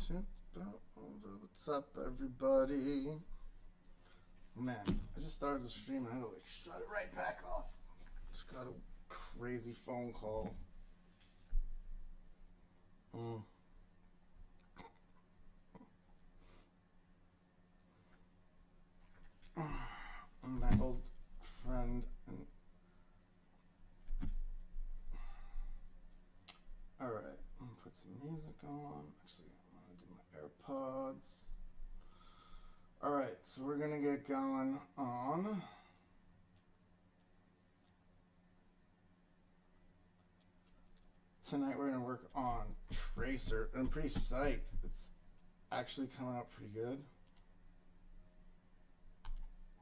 What's up, everybody? Man, I just started the stream and I had to like shut it right back off. Just got a crazy phone call. My old friend and alright, I'm gonna put some music on. Actually, I'm gonna do my AirPods. Alright, so we're gonna get going on tonight. We're gonna work on Tracer. I'm pretty psyched. It's actually coming out pretty good.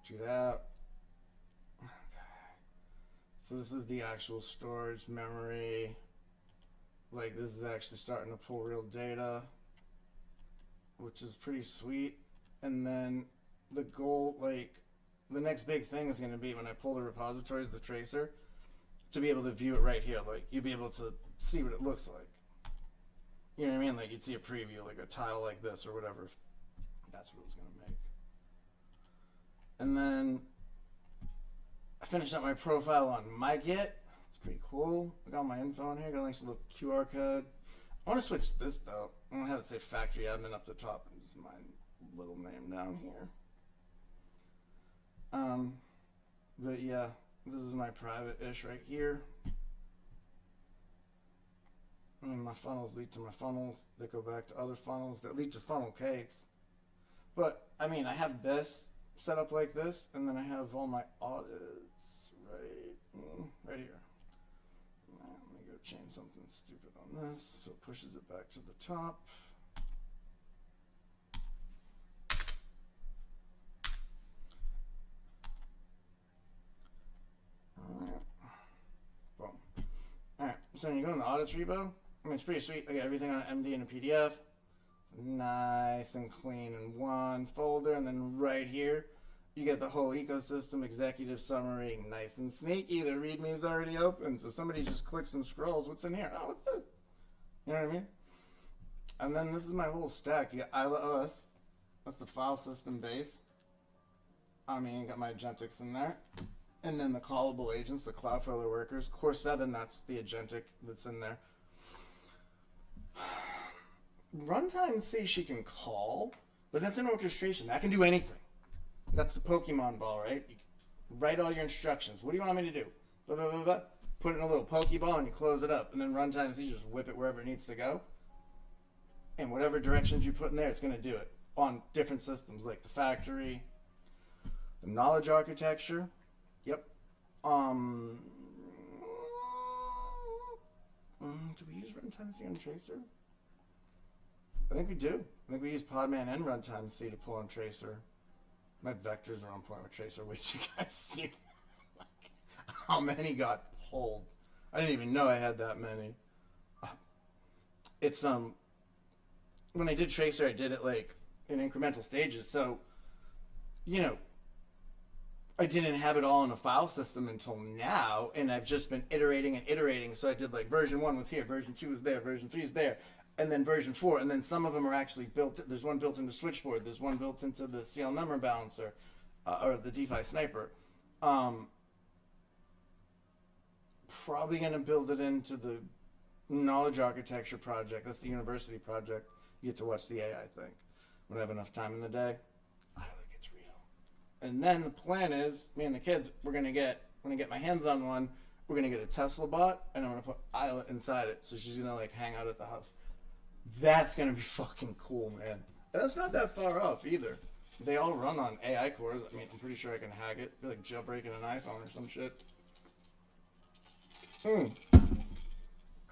Check it out. Okay. So this is the actual storage memory. Like, this is actually starting to pull real data, which is pretty sweet. And then the goal, like, the next big thing is going to be when I pull the repositories, the tracer, to be able to view it right here. Like, you'd be able to see what it looks like. You know what I mean? Like, you'd see a preview, like a tile like this or whatever. That's what it was going to make. And then I finished up my profile on MyGit. It's pretty cool. I got my info in here. Got a nice little QR code. I want to switch this, though. I want to have it say factory admin up the top and just my little name down here. But yeah, this is my private-ish right here. And my funnels lead to my funnels that go back to other funnels that lead to funnel cakes. But I mean, I have this set up like this, and then I have all my audits right here. Let me go change something stupid on this so it pushes it back to the top. Alright, so when you go in the audits repo, I mean, it's pretty sweet. I got everything on an MD and a PDF. It's nice and clean in one folder. And then right here, you get the whole ecosystem executive summary. Nice and sneaky. The README is already open. So somebody just clicks and scrolls. What's in here? Oh, what's this? You know what I mean? And then this is my whole stack. You got EILA OS. That's the file system base. I mean, you got my agentics in there. And then the callable agents, the Cloudflare workers. Core 7, that's the agentic that's in there. Runtime-C she can call, but that's an orchestration. That can do anything. That's the Pokemon ball, right? You can write all your instructions. What do you want me to do? Blah, blah, blah, blah. Put it in a little Pokeball and you close it up. And then Runtime-C just whip it wherever it needs to go. And whatever directions you put in there, it's going to do it on different systems, like the factory, the knowledge architecture. Yep. Do we use Runtime-C on Tracer? I think we do. I think we use Podman and Runtime-C to pull on Tracer. My vectors are on point with Tracer. Wait, you guys see like, how many got pulled? I didn't even know I had that many. It's when I did Tracer, I did it like in incremental stages. So, you know, I didn't have it all in a file system until now, and I've just been iterating and iterating. So I did like version 1 was here, version 2 was there, version 3 is there, and then version 4, and then some of them are actually built. There's one built into Switchboard, there's one built into the CL number balancer, or the DeFi sniper. Probably going to build it into the knowledge architecture project. That's the university project. You get to watch the AI thing when I have enough time in the day. And then the plan is, me and the kids, when I get my hands on one, we're gonna get a Tesla bot, and I'm gonna put EILA inside it, so she's gonna like hang out at the house. That's gonna be fucking cool, man. And that's not that far off either. They all run on AI cores. I mean, I'm pretty sure I can hack it. Be like jailbreaking an iPhone or some shit.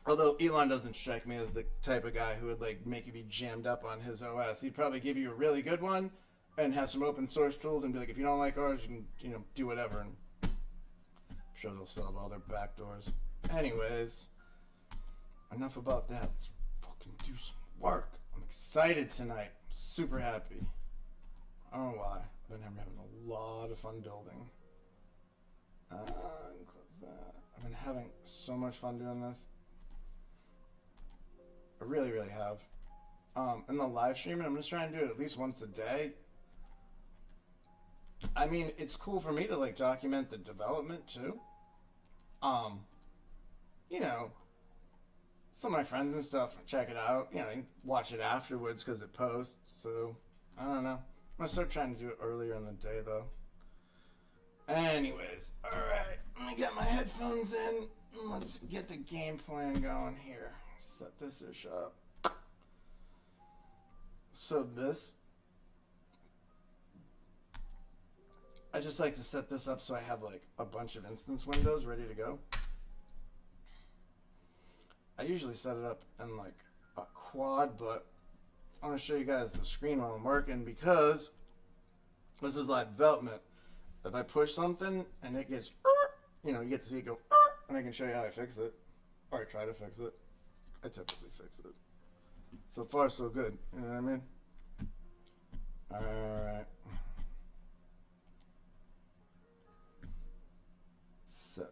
Although Elon doesn't strike me as the type of guy who would like make you be jammed up on his OS. He'd probably give you a really good one and have some open source tools and be like, if you don't like ours, you can, you know, do whatever. And I'm sure they'll still have all their backdoors. Anyways, enough about that. Let's fucking do some work. I'm excited tonight. Super happy. I don't know why. I've been having a lot of fun building. Close that. I've been having so much fun doing this. I really, really have. in the live stream, and I'm just trying to do it at least once a day. I mean, it's cool for me to like document the development too. You know, some of my friends and stuff check it out. You know, watch it afterwards because it posts. So I don't know. I'm gonna start trying to do it earlier in the day though. Anyways, all right. Let me get my headphones in. Let's get the game plan going here. Set this ish up. So this, I just like to set this up so I have like a bunch of instance windows ready to go. I usually set it up in like a quad, but I want to show you guys the screen while I'm working because this is live development. If I push something and it gets, you know, you get to see it go, and I can show you how I fix it, or I try to fix it. I typically fix it. So far, so good. You know what I mean? All right. So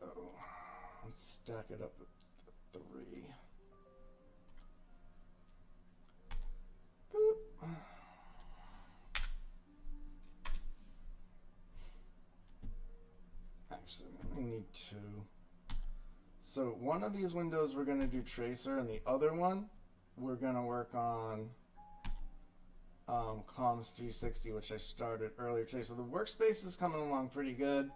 let's stack it up with the 3. Boop. Actually, I need 2. So one of these windows we're going to do tracer, and the other one we're going to work on Comms 360, which I started earlier today. So the workspace is coming along pretty good,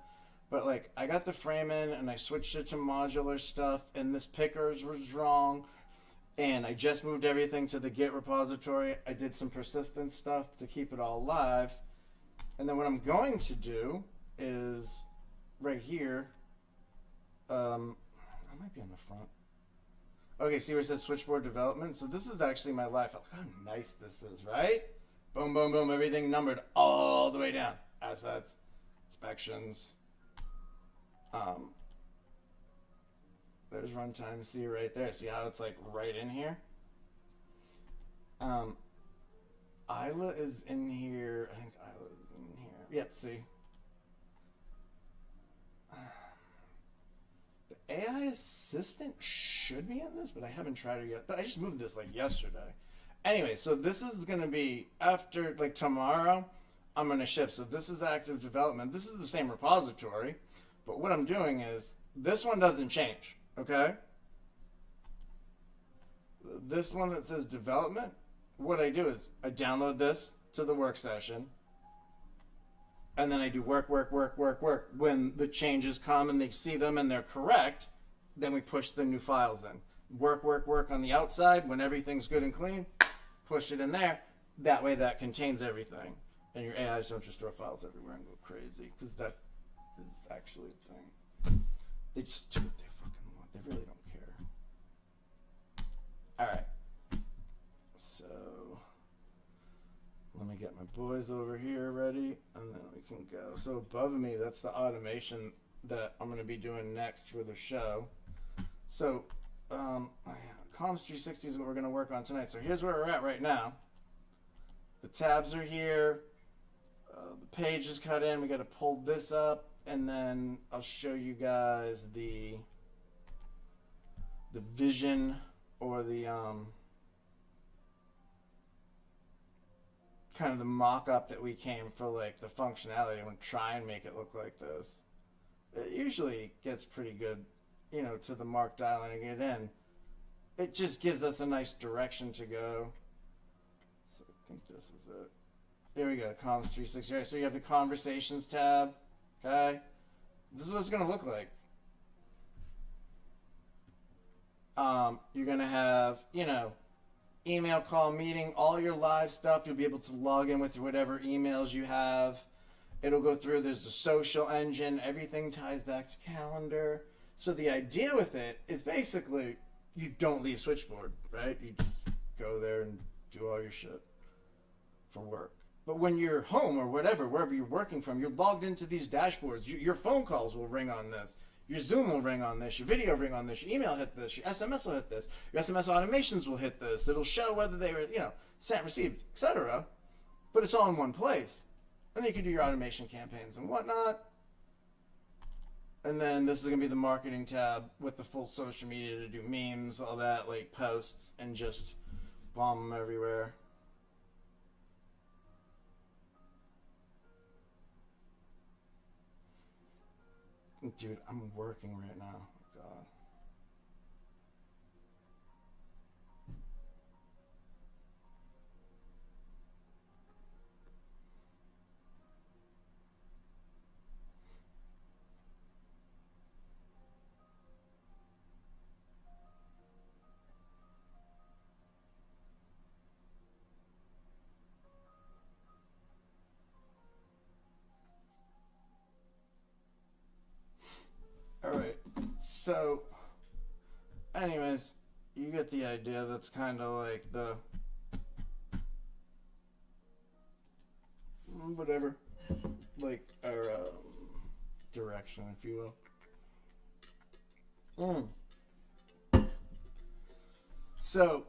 but like I got the frame in and I switched it to modular stuff, and this pickers was wrong, and I just moved everything to the Git repository. I did some persistence stuff to keep it all live, and then what I'm going to do is right here. I might be on the front. Okay, see where it says switchboard development? So this is actually my live file. Look how nice this is, right? Boom, boom, boom, everything numbered all the way down. Assets, inspections. There's Runtime-C right there. See how it's like right in here? EILA is in here. I think EILA is in here. Yep, see? The AI assistant should be in this, but I haven't tried it yet. But I just moved this like yesterday. Anyway, so this is going to be after like tomorrow. I'm going to shift. So this is active development. This is the same repository, but what I'm doing is this one doesn't change. Okay. This one that says development. What I do is I download this to the work session. And then I do work. When the changes come and they see them and they're correct, then we push the new files in. Work on the outside. When everything's good and clean, push it in there. That way that contains everything. And your AIs don't just throw files everywhere and go crazy. Because that is actually a thing. They just do what they fucking want. They really don't care. Alright. So let me get my boys over here ready, and then we can go. So above me, that's the automation that I'm going to be doing next for the show. So Comms 360 is what we're going to work on tonight. So here's where we're at right now. The tabs are here. The page is cut in. We got to pull this up, and then I'll show you guys the vision or the kind of the mock-up that we came for, like the functionality. I'm going to try and make it look like this. It usually gets pretty good, you know, to the mark dialing it in. It just gives us a nice direction to go. So I think this is it. Here we go, Comms 360. Right, so you have the Conversations tab, okay? This is what it's going to look like. You're going to have, you know, email, call, meeting, all your live stuff. You'll be able to log in with whatever emails you have. It'll go through. There's a social engine. Everything ties back to calendar. So the idea with it is basically you don't leave Switchboard, right? You just go there and do all your shit for work. But when you're home or whatever, wherever you're working from, you're logged into these dashboards. Your phone calls will ring on this. Your Zoom will ring on this. Your video will ring on this. Your email hit this. Your SMS will hit this. Your SMS automations will hit this. It'll show whether they were, you know, sent, received, etc. But it's all in one place. And then you can do your automation campaigns and whatnot. And then this is going to be the marketing tab with the full social media to do memes, all that, like posts, and just bomb them everywhere. Dude, I'm working right now. God. Alright, so, anyways, you get the idea. That's kind of like the, whatever, like our direction, if you will. So,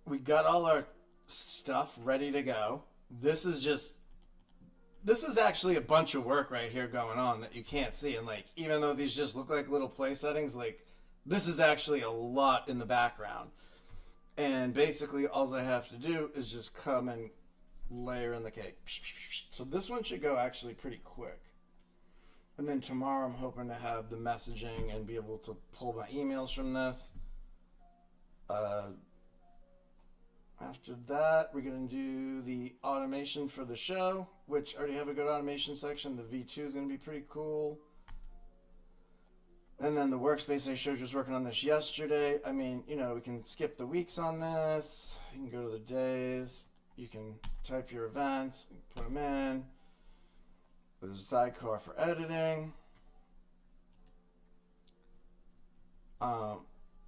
we got all our stuff ready to go. This is actually a bunch of work right here going on that you can't see. And like, even though these just look like little play settings, like this is actually a lot in the background. And basically all I have to do is just come and layer in the cake. So this one should go actually pretty quick. And then tomorrow I'm hoping to have the messaging and be able to pull my emails from this. After that, we're going to do the automation for the show, which I already have a good automation section. The V2 is going to be pretty cool. And then the workspace I showed you was working on this yesterday. I mean, you know, we can skip the weeks on this. You can go to the days. You can type your events, put them in. There's a sidecar for editing.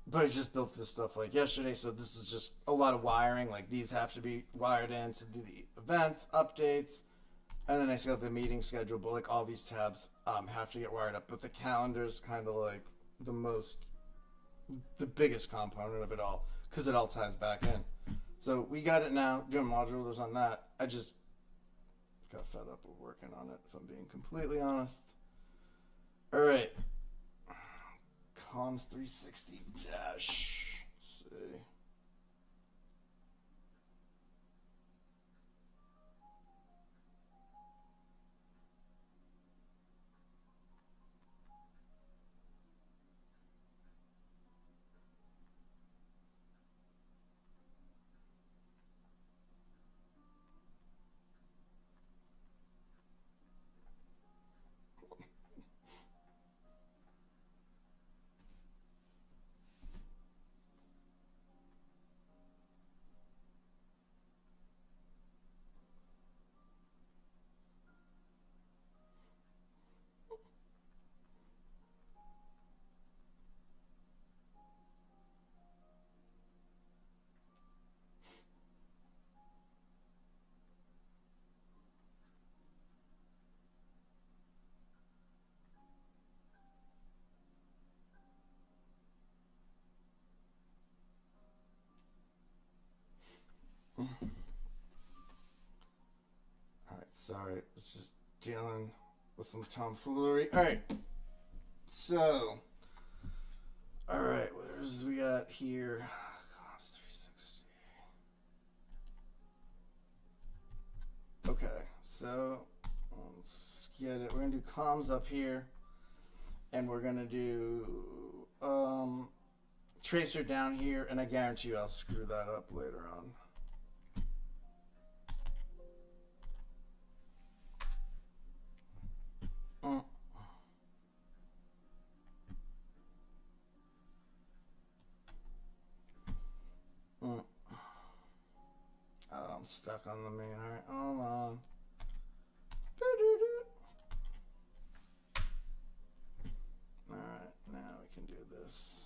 But I just built this stuff like yesterday, so this is just a lot of wiring. Like these have to be wired in to do the events, updates, and then I still have the meeting schedule. But like all these tabs have to get wired up. But the calendar is kind of like the biggest component of it all because it all ties back in. So we got it now. Doing modulars on that. I just got fed up with working on it, if I'm being completely honest. All right. Comms 360 dash. Let's see. Alright, sorry. It's just dealing with some tomfoolery. Alright. So. Alright, what is we got here? Comms 360. Okay, so let's get it. We're going to do comms up here. And we're going to do tracer down here. And I guarantee you I'll screw that up later on. Oh, I'm stuck on the main. Alright, hold on. Alright, now we can do this.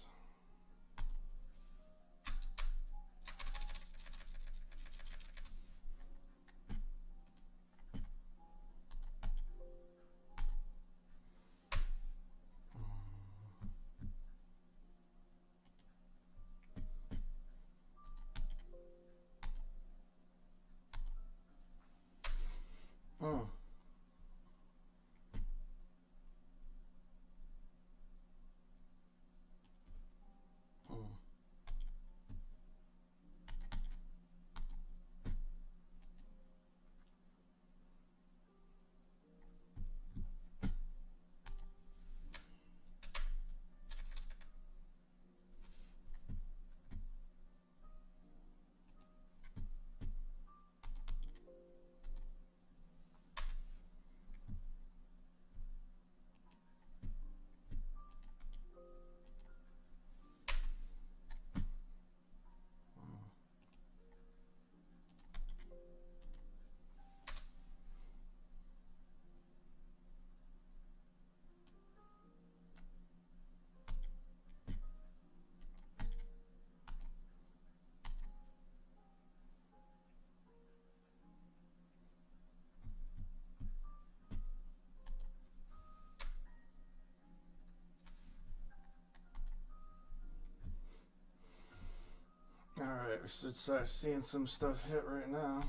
We should start seeing some stuff hit right now.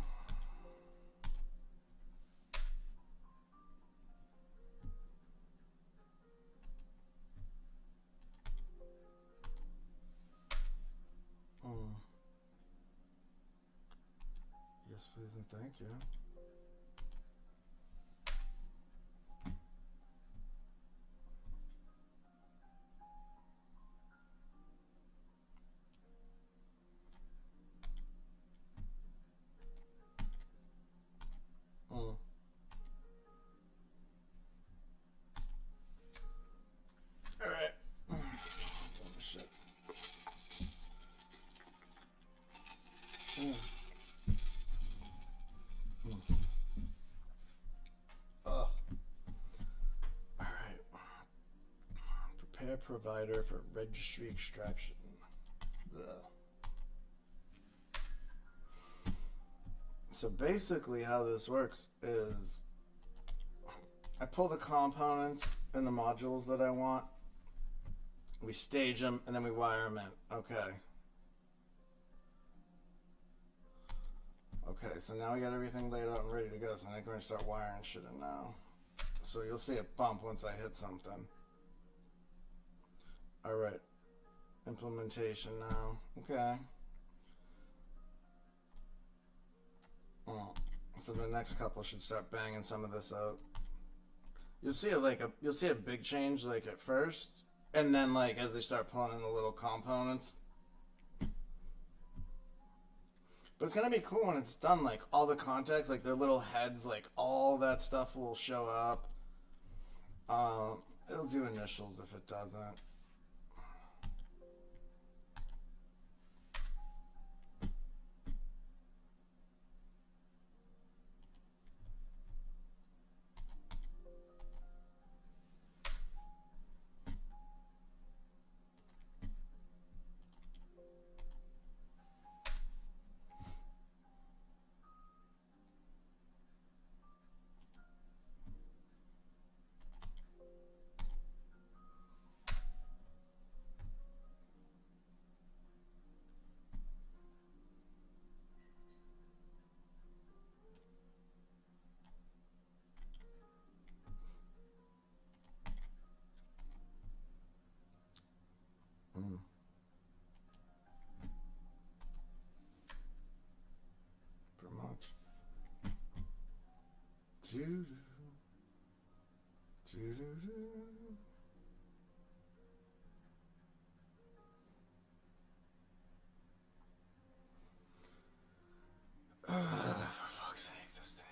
Yes, please, and thank you. Alright. Shit. Alright. Prepare provider for registry extraction. Ugh. So basically how this works is I pull the components and the modules that I want, we stage them, and then we wire them in. Okay. Okay, so now we got everything laid out and ready to go, so I think we're going to start wiring shit in now. So you'll see a bump once I hit something. Alright. Implementation now. Okay. So the next couple should start banging some of this out. You'll see you'll see a big change like at first, and then like as they start pulling in the little components. But it's gonna be cool when it's done. Like all the contacts, like their little heads, like all that stuff will show up. It'll do initials if it doesn't. Promote. Doo-doo. Doo-doo-doo. For fuck's sake, this thing.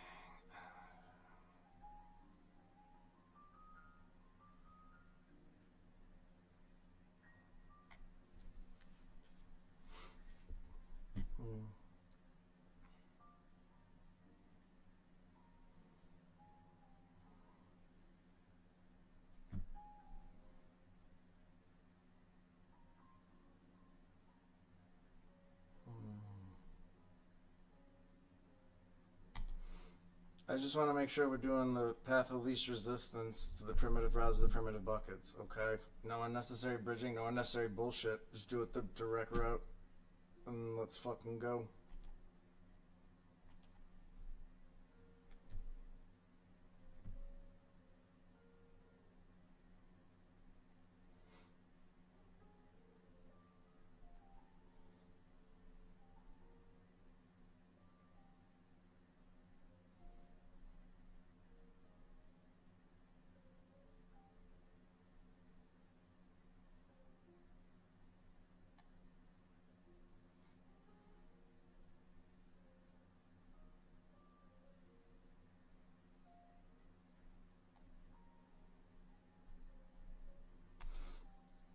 I just want to make sure we're doing the path of least resistance to the primitive routes of the primitive buckets, okay? No unnecessary bridging, no unnecessary bullshit. Just do it the direct route, and let's fucking go.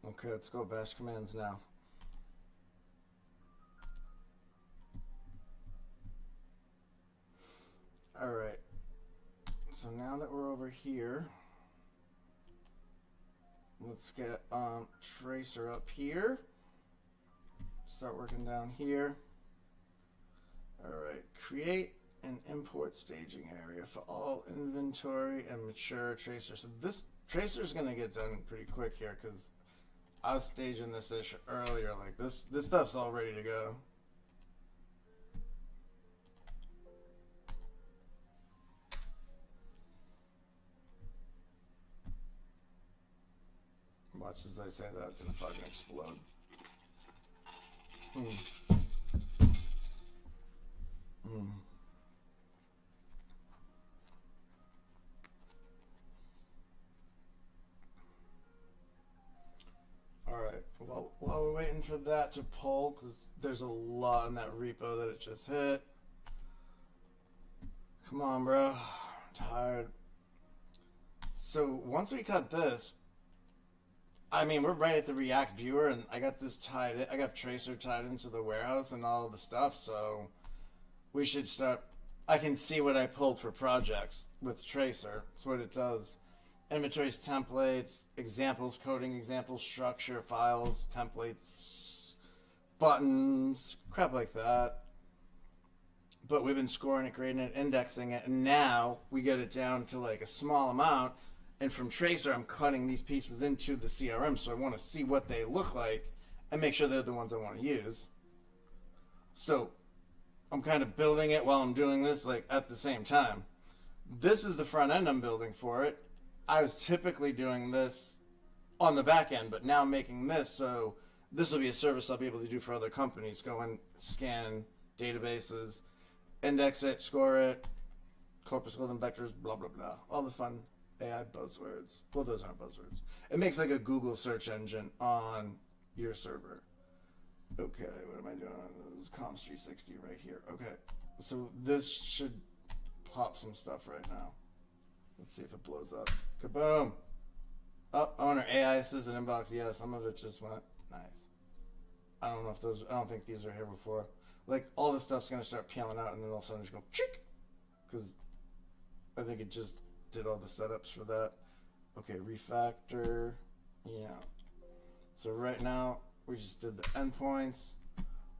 Okay, let's go bash commands now. Alright. So now that we're over here, let's get tracer up here. Start working down here. Alright, create an import staging area for all inventory and mature tracer. So this tracer is going to get done pretty quick here because I was staging this issue earlier. Like this stuff's all ready to go. Watch as I say that, it's gonna fucking explode. Alright, well, while we're waiting for that to pull, because there's a lot in that repo that it just hit. Come on, bro. I'm tired. So once we cut this, I mean, we're right at the React viewer, and I got this tied in. I got Tracer tied into the warehouse and all of the stuff, so we should start. I can see what I pulled for projects with Tracer. That's what it does. Inventories, templates, examples, coding examples, structure, files, templates, buttons, crap like that. But we've been scoring it, grading it, indexing it, and now we get it down to like a small amount. And from Tracer, I'm cutting these pieces into the CRM, so I want to see what they look like and make sure they're the ones I want to use. So I'm kind of building it while I'm doing this, like at the same time. This is the front end I'm building for it. I was typically doing this on the back end, but now I'm making this, so this will be a service I'll be able to do for other companies. Go and scan databases, index it, score it, corpus golden vectors, blah, blah, blah. All the fun AI buzzwords. Well, those aren't buzzwords. It makes like a Google search engine on your server. Okay, what am I doing? This is Comms 360 right here. Okay, so this should pop some stuff right now. Let's see if it blows up. Kaboom! Oh, owner AI assistant inbox. Yeah, some of it just went. Nice. I don't know if those. I don't think these are here before. Like all this stuff's gonna start peeling out, and then all of a sudden just go chick, because I think it just did all the setups for that. Okay, refactor. Yeah. So right now we just did the endpoints.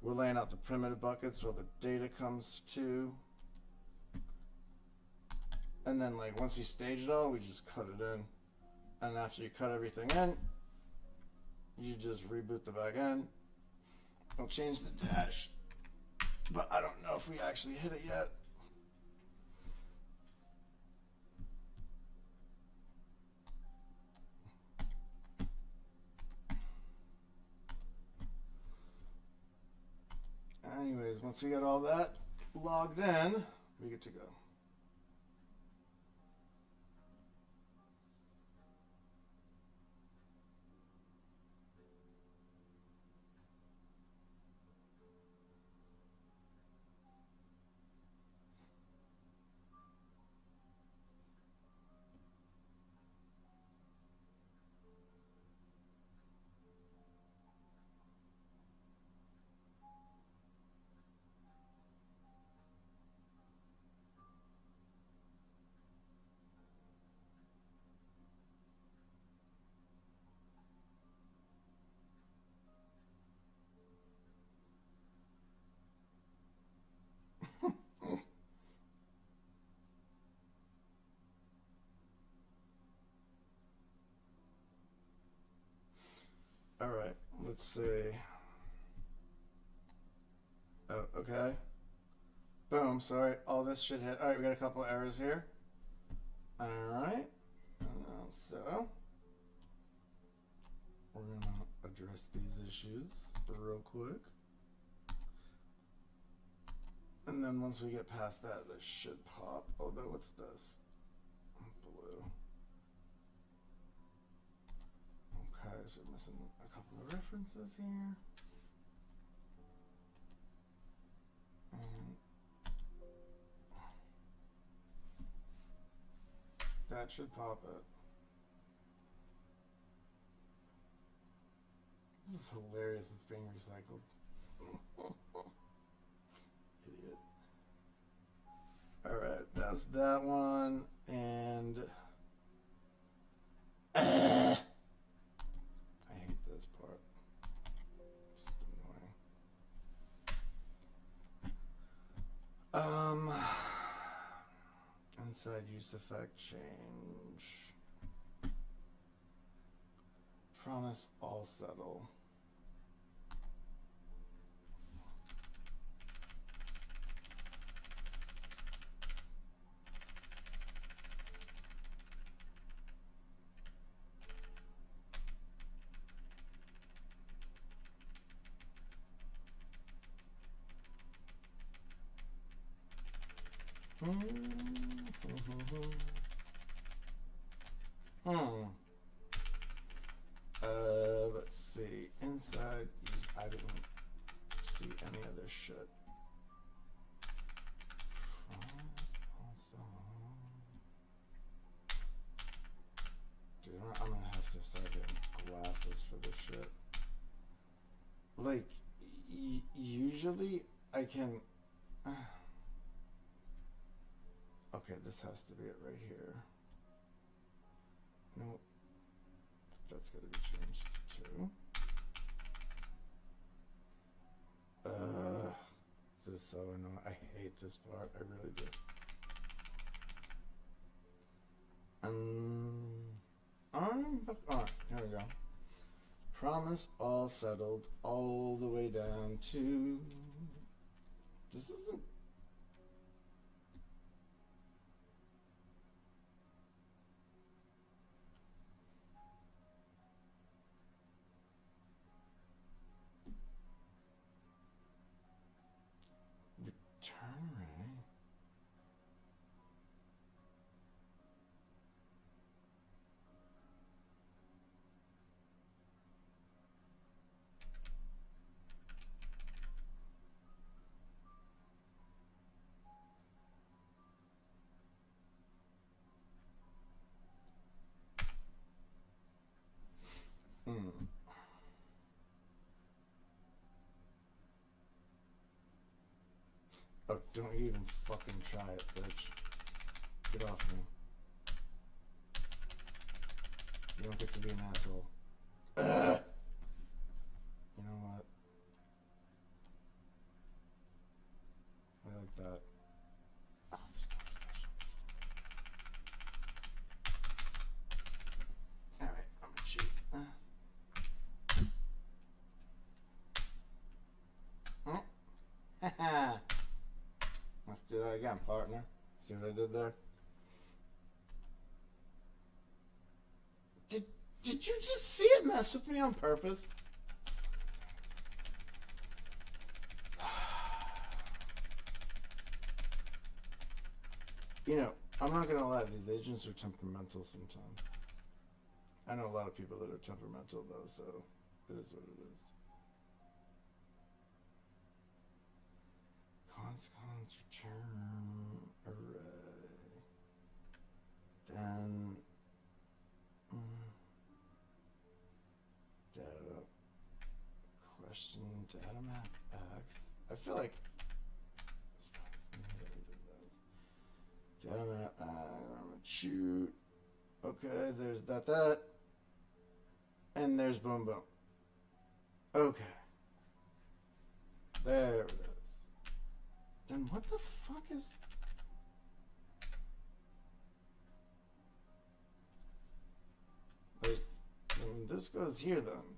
We're laying out the primitive buckets where the data comes to. And then like once we stage it all, we just cut it in. And after you cut everything in, you just reboot the back end. I'll change the dash, but I don't know if we actually hit it yet. Anyways, once we get all that logged in, we get to go. All right, let's see. Oh, okay. Boom, sorry, all this should hit. All right, we got a couple errors here. All right, so we're gonna address these issues real quick. And then once we get past that, this should pop. Although, what's this? Blue. Okay, so we're missing a couple of references here. That should pop it. This is hilarious. It's being recycled. Idiot. Alright, that's that one. And I hate this part. Just annoying. Inside use effect change. Promise all settle. Let's see. Inside, I didn't see any of this shit. Dude, I'm gonna have to start getting glasses for this shit. Like, usually I can. Okay, this has to be it right here. No, that's gotta be changed too. This is so annoying. I hate this part. I really do. Here we go. Promise all settled all the way down to. This isn't. Return array. Oh, don't you even fucking try it, bitch. Get off me. You don't get to be an asshole. You know what? I like that. Oh, this is not Alright, I'm gonna cheat. Haha. Let's do that again, partner. See what I did there? Did you just see it mess with me on purpose? You know, I'm not gonna lie, these agents are temperamental sometimes. I know a lot of people that are temperamental though, so it is what it is. Consequence return array. Then data question data map X. I feel like data map I'm gonna shoot. Okay, there's that. And there's boom boom. Okay. There it is. Then what the fuck is... Like, when this goes here then.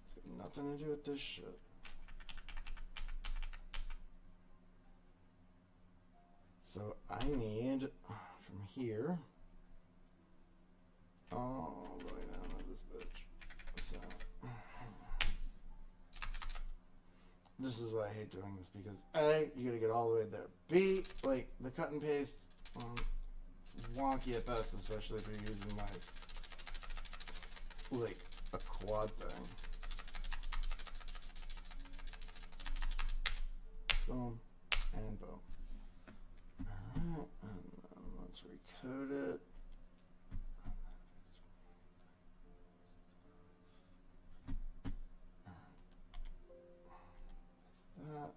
It's got nothing to do with this shit. So I need, from here, all the way down to this bitch. So... This is why I hate doing this, because A, you gotta get all the way there. B, like, the cut and paste, wonky at best, especially if you're using like, a quad thing. Boom, and boom. Alright, and then let's recode it. That.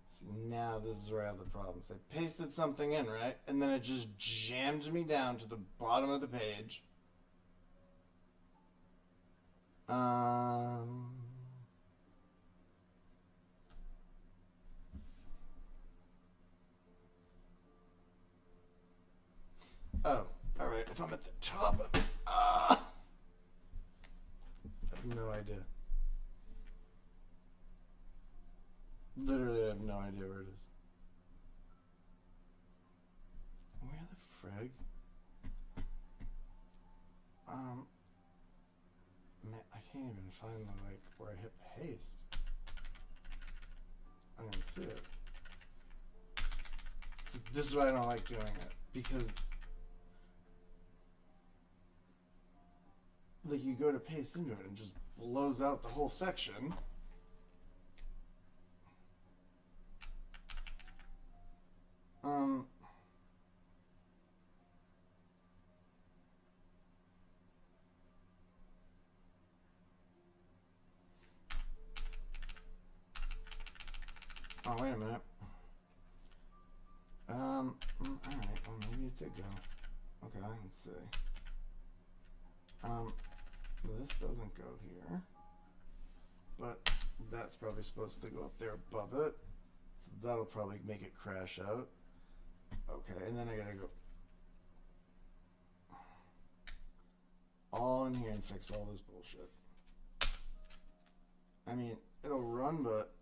See, now this is where I have the problems. I pasted something in, right? And then it just jammed me down to the bottom of the page. Oh, alright, if I'm at the top of it. I have no idea. Literally, I have no idea where it is. Where the frig? Man, I can't even find the, like, where I hit paste. I don't see it. So this is why I don't like doing it, because like you go to paste into it and just blows out the whole section. Oh, wait a minute. Alright, well, maybe it did go. Okay, let's see. This doesn't go here, but that's probably supposed to go up there above it, so that'll probably make it crash out. Okay, and then I gotta go all in here and fix all this bullshit. I mean, it'll run, but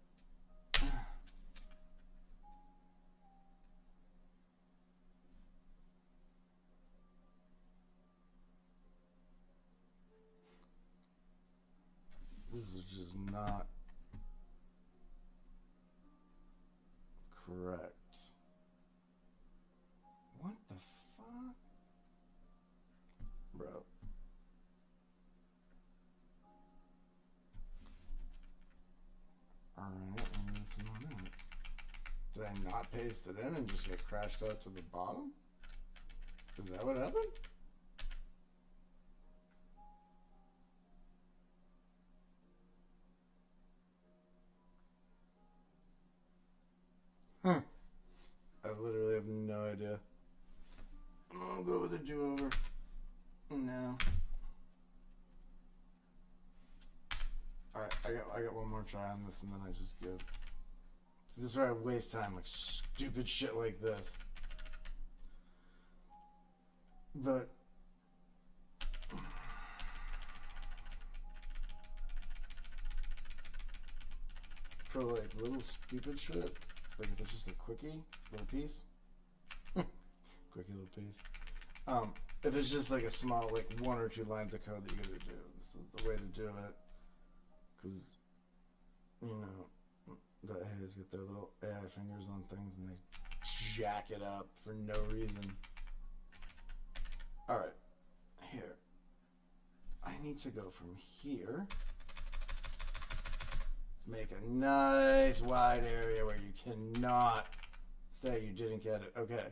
this is just not correct. What the fuck? Bro. Alright, did I not paste it in and just get crashed out to the bottom? Is that what happened? Huh. I literally have no idea. I'll go with a do-over. No. Alright, I got one more try on this and then I just give. So this is where I waste time, like stupid shit like this. But for like little stupid shit, like if it's just a quickie little piece, quickie little piece. If it's just like a small, like 1 or 2 lines of code that you gotta do, this is the way to do it. Because, you know, the AIs get their little AI fingers on things and they jack it up for no reason. Alright, here. I need to go from here to make a nice wide area where you cannot say you didn't get it. Okay.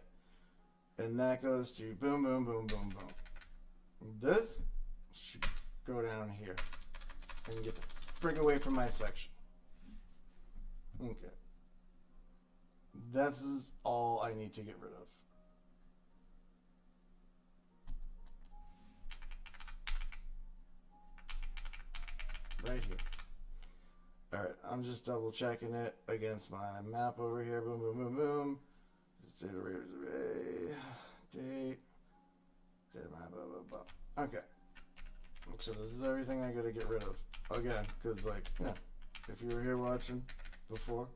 And that goes to boom, boom, boom, boom, boom. This should go down here and get the frig away from my section. Okay. This is all I need to get rid of. Right here. Alright, I'm just double checking it against my map over here. Boom, boom, boom, boom. Date array, date, blah, blah, blah, blah. Okay. So this is everything I gotta get rid of. Again, because, like, yeah, if you were here watching before,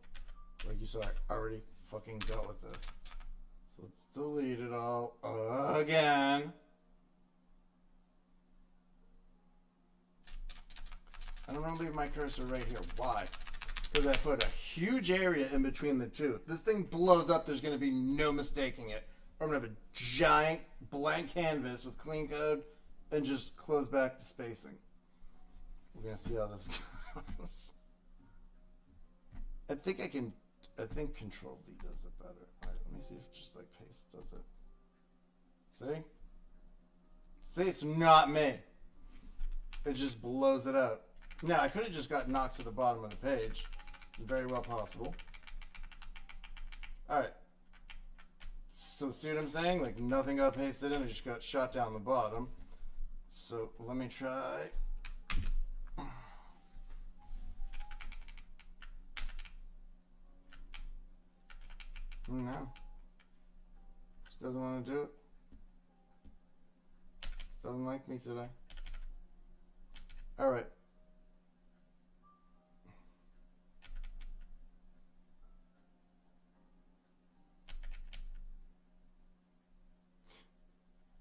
like you saw, I already fucking dealt with this. So let's delete it all again. And I'm gonna leave my cursor right here. Why? Because I put a huge area in between the two. If this thing blows up, there's gonna be no mistaking it. I'm gonna have a giant blank canvas with clean code and just close back the spacing. We're gonna see how this goes. I think Control V does it better. All right, let me see if just like paste does it. See? See, it's not me. It just blows it out. Now, I could have just got knocked to the bottom of the page. It's very well possible. Alright. So, see what I'm saying? Like, nothing got pasted in, it just got shot down the bottom. So, let me try. No. Just doesn't want to do it. Just doesn't like me today. Alright.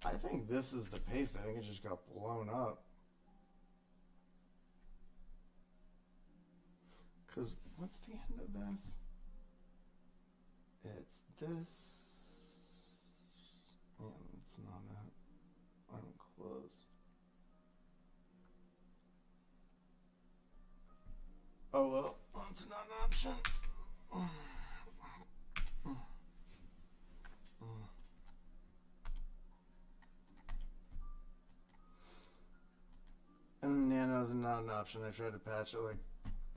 I think this is the paste. I think it just got blown up. Because what's the end of this? It's this. Yeah, it's not it. I'm close. Oh well, that's not an option. And Nano's not an option. I tried to patch it like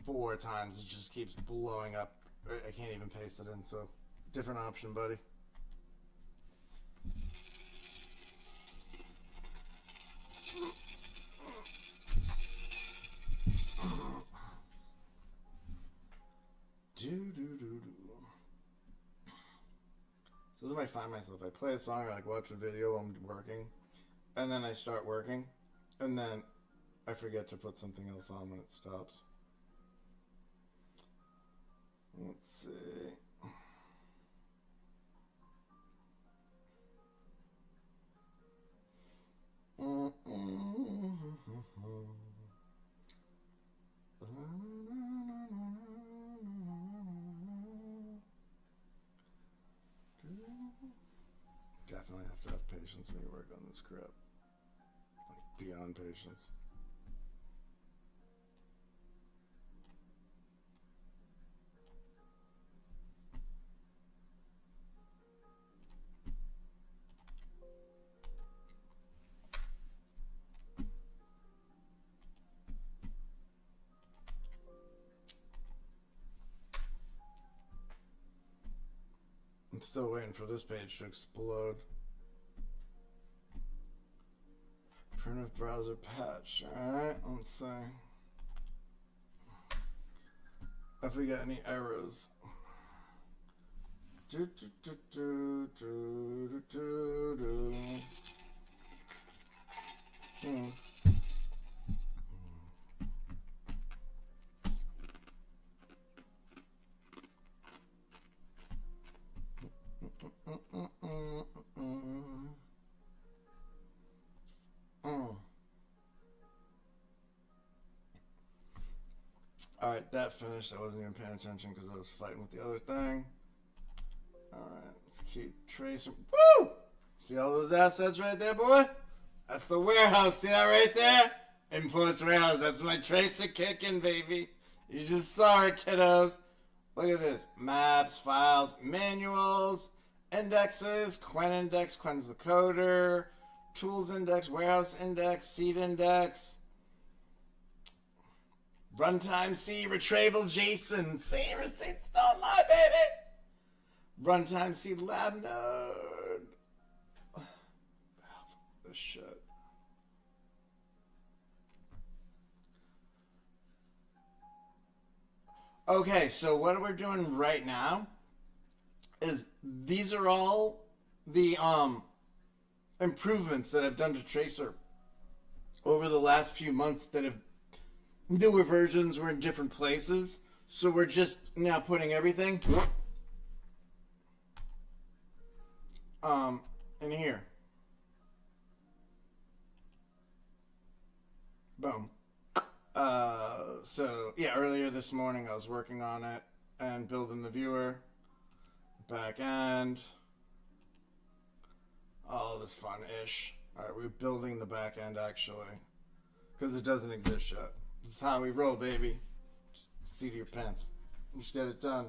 4 times. It just keeps blowing up. I can't even paste it in, so different option, buddy. So this is I find myself. I play a song or like watch a video while I'm working, and then I start working, and then I forget to put something else on when it stops. Let's see. Definitely have to have patience when you work on this crap. Like beyond patience. I'm still waiting for this page to explode. Primitive browser patch. Alright, let's see. If we got any errors. Alright, that finished. I wasn't even paying attention because I was fighting with the other thing. Alright, let's keep tracing. Woo! See all those assets right there, boy? That's the warehouse. See that right there? Influence warehouse. That's my tracer kicking, baby. You just saw it, kiddos. Look at this. Maps, files, manuals, indexes, Quen index, Quen's the coder, tools index, warehouse index, seed index, Runtime-C, retrieval JSON. See, receipts don't lie, baby. Runtime-C lab node. That's the shit. Okay, so what we're doing right now is these are all the improvements that I've done to Tracer over the last few months that have newer versions were in different places. So we're just now putting everything in here. Boom. So yeah, earlier this morning I was working on it and building the viewer, back end, all this fun-ish. All right, we're building the back end actually, because it doesn't exist yet. This is how we roll, baby. Just seat of your pants. Just get it done.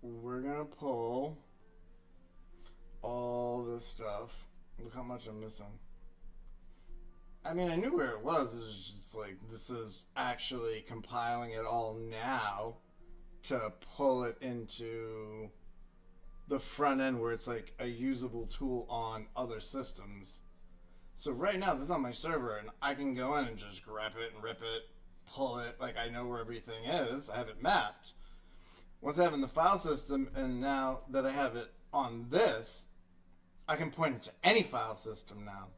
we're gonna pull all this stuff. Look how much I'm missing. I mean, I knew where it was. It was just like, this is actually compiling it all now to pull it into the front end where it's like a usable tool on other systems. So right now, this is on my server, and I can go in and just grab it and rip it, pull it. Like, I know where everything is. I have it mapped. Once I have it in the file system, and now that I have it on this, I can point it to any file system now.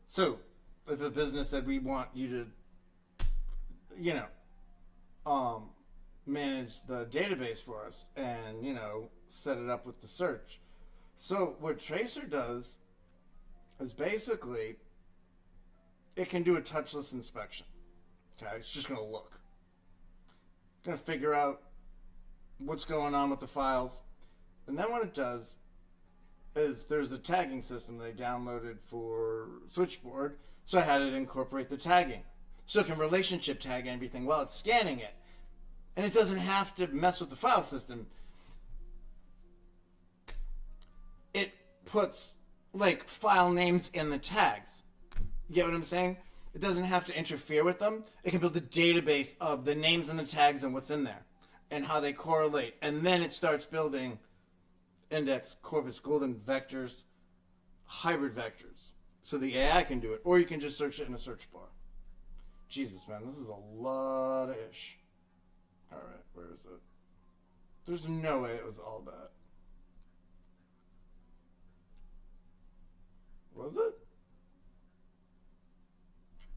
So if a business said, we want you to, manage the database for us and, set it up with the search. So what Tracer does is basically it can do a touchless inspection. Okay, it's just going to look. It's going to figure out what's going on with the files. And then what it does is there's a tagging system that I downloaded for Switchboard, so I had it incorporate the tagging. So it can relationship tag everything while it's scanning it. And it doesn't have to mess with the file system. It puts like file names in the tags. You get what I'm saying? It doesn't have to interfere with them. It can build a database of the names and the tags and what's in there and how they correlate. And then it starts building index, corpus, golden vectors, hybrid vectors. So the AI can do it. Or you can just search it in a search bar. Jesus, man, this is a lot of ish. All right, where is it? There's no way it was all that. Was it?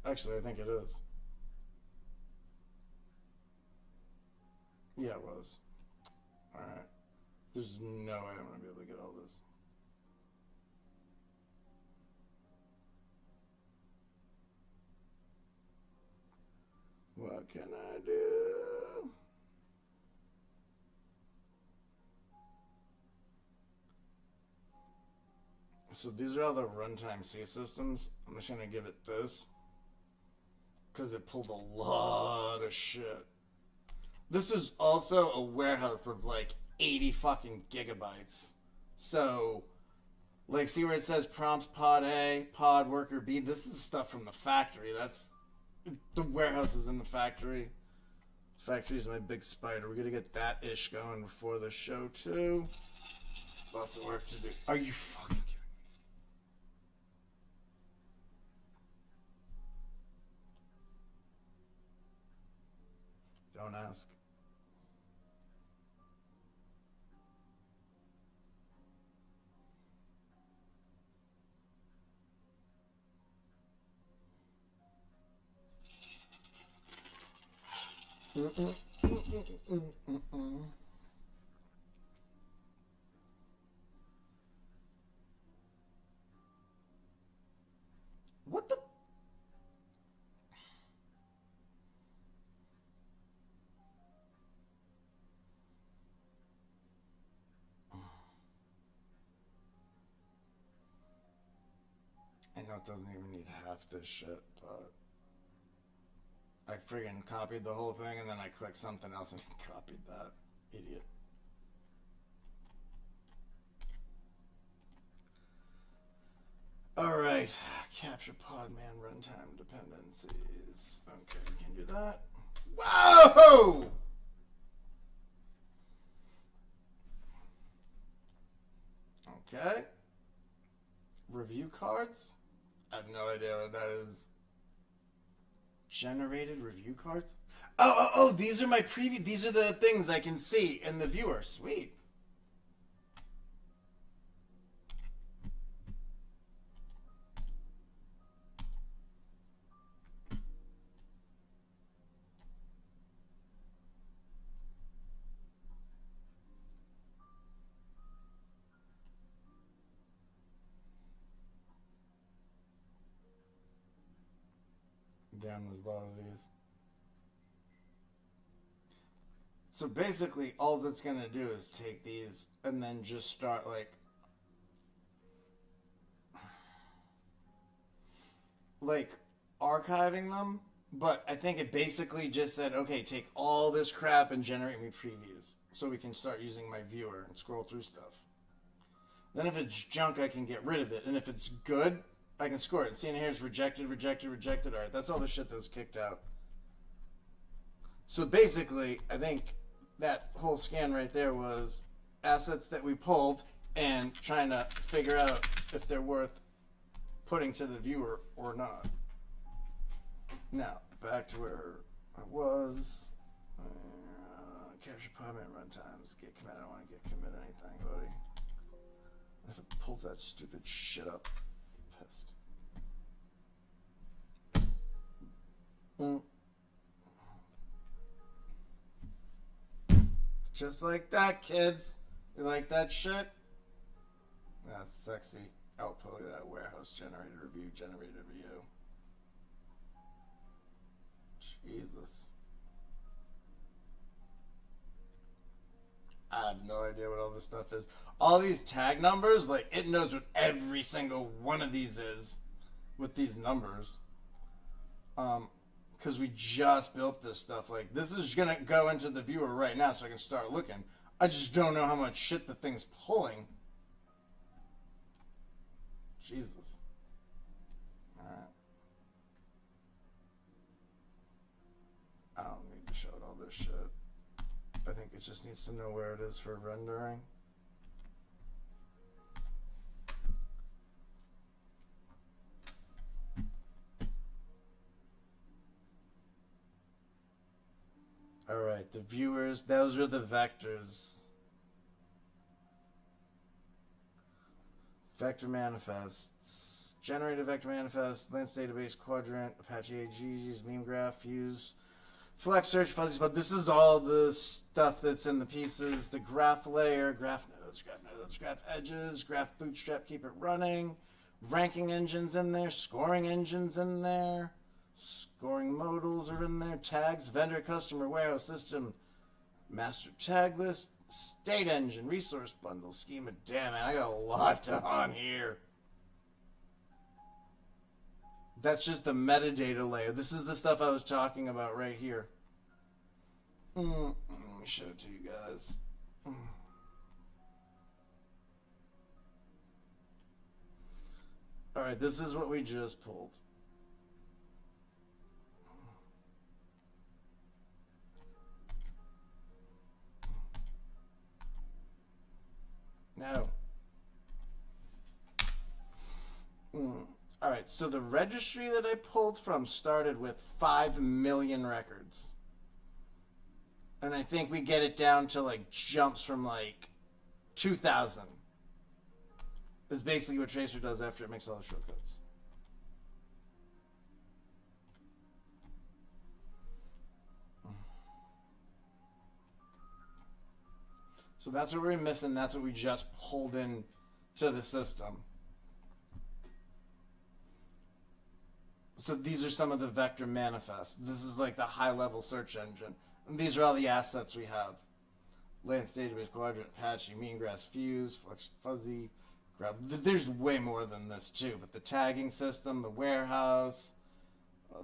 Actually, I think it is. Yeah, it was. All right. There's no way I'm going to be able to get all this. What can I do? So these are all the Runtime-C systems. I'm just going to give it this because it pulled a lot of shit. This is also a warehouse with like 80 fucking gigabytes. So, like, see where it says prompts pod A, pod worker B? This is stuff from the factory. That's the warehouse is in the factory. Factory's my big spider. We're gonna get that ish going before the show too. Lots of work to do. Are you fucking kidding me? Don't ask. What the? I know it doesn't even need half this shit, but I friggin' copied the whole thing and then I clicked something else and copied that. Idiot. Alright, capture Podman runtime dependencies. Okay, we can do that. Whoa! Okay. Review cards? I have no idea what that is. Generated review cards? Oh, these are my preview. These are the things I can see in the viewer. Sweet. Damn, there's a lot of these. So basically, all it's going to do is take these and then just start like archiving them. But I think it basically just said, okay, take all this crap and generate me previews. so we can start using my viewer and scroll through stuff. Then if it's junk, I can get rid of it. And if it's good, I can score it. See, in here it's rejected, rejected, rejected. All right, that's all the shit that was kicked out. So basically, I think that whole scan right there was assets that we pulled and trying to figure out if they're worth putting to the viewer or not. Now, back to where I was. Capture primary runtimes. Get commit. I don't want to get commit anything, buddy. If it pulls that stupid shit up, I'm pissed. Just like that, kids. You like that shit? That's sexy. Output of that warehouse generated review, Jesus. I have no idea what all this stuff is. All these tag numbers, like, it knows what every single one of these is with these numbers. Because we just built this stuff. Like, this is going to go into the viewer right now so I can start looking. I just don't know how much shit the thing's pulling. Jesus. Alright. I don't need to show it all this shit. I think it just needs to know where it is for rendering. Alright, the viewers, those are the vectors. Vector manifests. Generate a vector manifest, Lens database, quadrant, Apache AGs, meme graph, fuse, flex search, fuzzy spot. This is all the stuff that's in the pieces. The graph layer, graph nodes, graph edges, graph bootstrap, keep it running. Ranking engines in there, scoring engines in there. Scoring modals are in there. Tags, vendor, customer, warehouse system, master tag list, state engine, resource bundle, schema. Damn it, I got a lot on here. That's just the metadata layer. This is the stuff I was talking about right here. Let me show it to you guys. Alright, this is what we just pulled. No. Alright, so the registry that I pulled from started with 5 million records. And I think we get it down to like jumps from like 2,000. Is basically what Tracer does after it makes all the shortcuts. So that's what we're missing. That's what we just pulled in to the system. So these are some of the vector manifests. This is like the high-level search engine. And these are all the assets we have. Lens database, quadrant, Apache, mean grass, fuse, flex, fuzzy, graph. There's way more than this too. But the tagging system, the warehouse,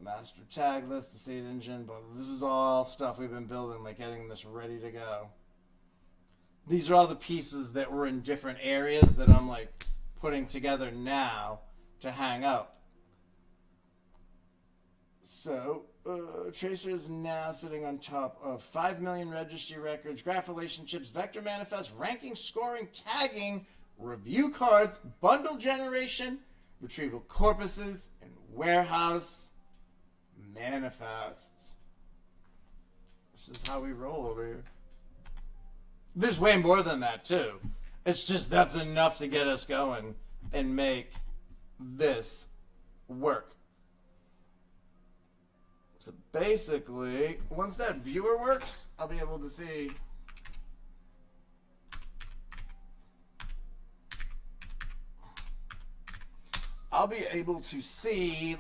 master tag list, the state engine. But this is all stuff we've been building, like getting this ready to go. These are all the pieces that were in different areas that I'm like putting together now to hang up. So, Tracer is now sitting on top of 5 million registry records, graph relationships, vector manifests, ranking, scoring, tagging, review cards, bundle generation, retrieval corpuses, and warehouse manifests. This is how we roll over here. There's way more than that, too. It's just that's enough to get us going and make this work. So basically, once that viewer works, I'll be able to see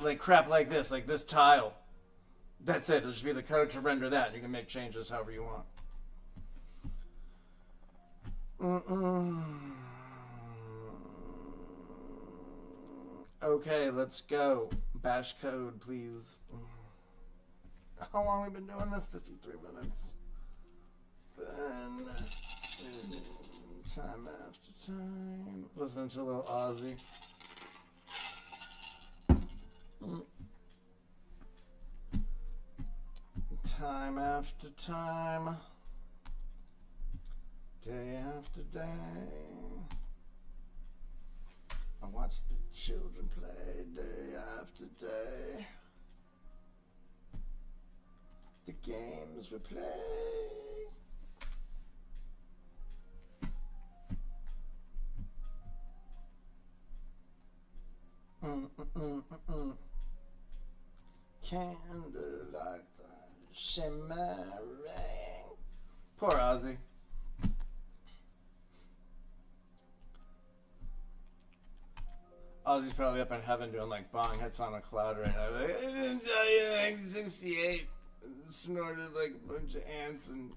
like crap like this tile. That's it. It'll just be the code to render that. You can make changes however you want. Okay, let's go. Bash code, please. How long have we been doing this? 53 minutes. Then Time after time. Listening to a little Ozzy. Time after time. Day after day. I watch the children play day after day. The games we play. Candlelight shimmering. Poor Ozzy. Ozzy's probably up in heaven doing like bong hits on a cloud right now. Like, I didn't tell you, 1968 snorted like a bunch of ants and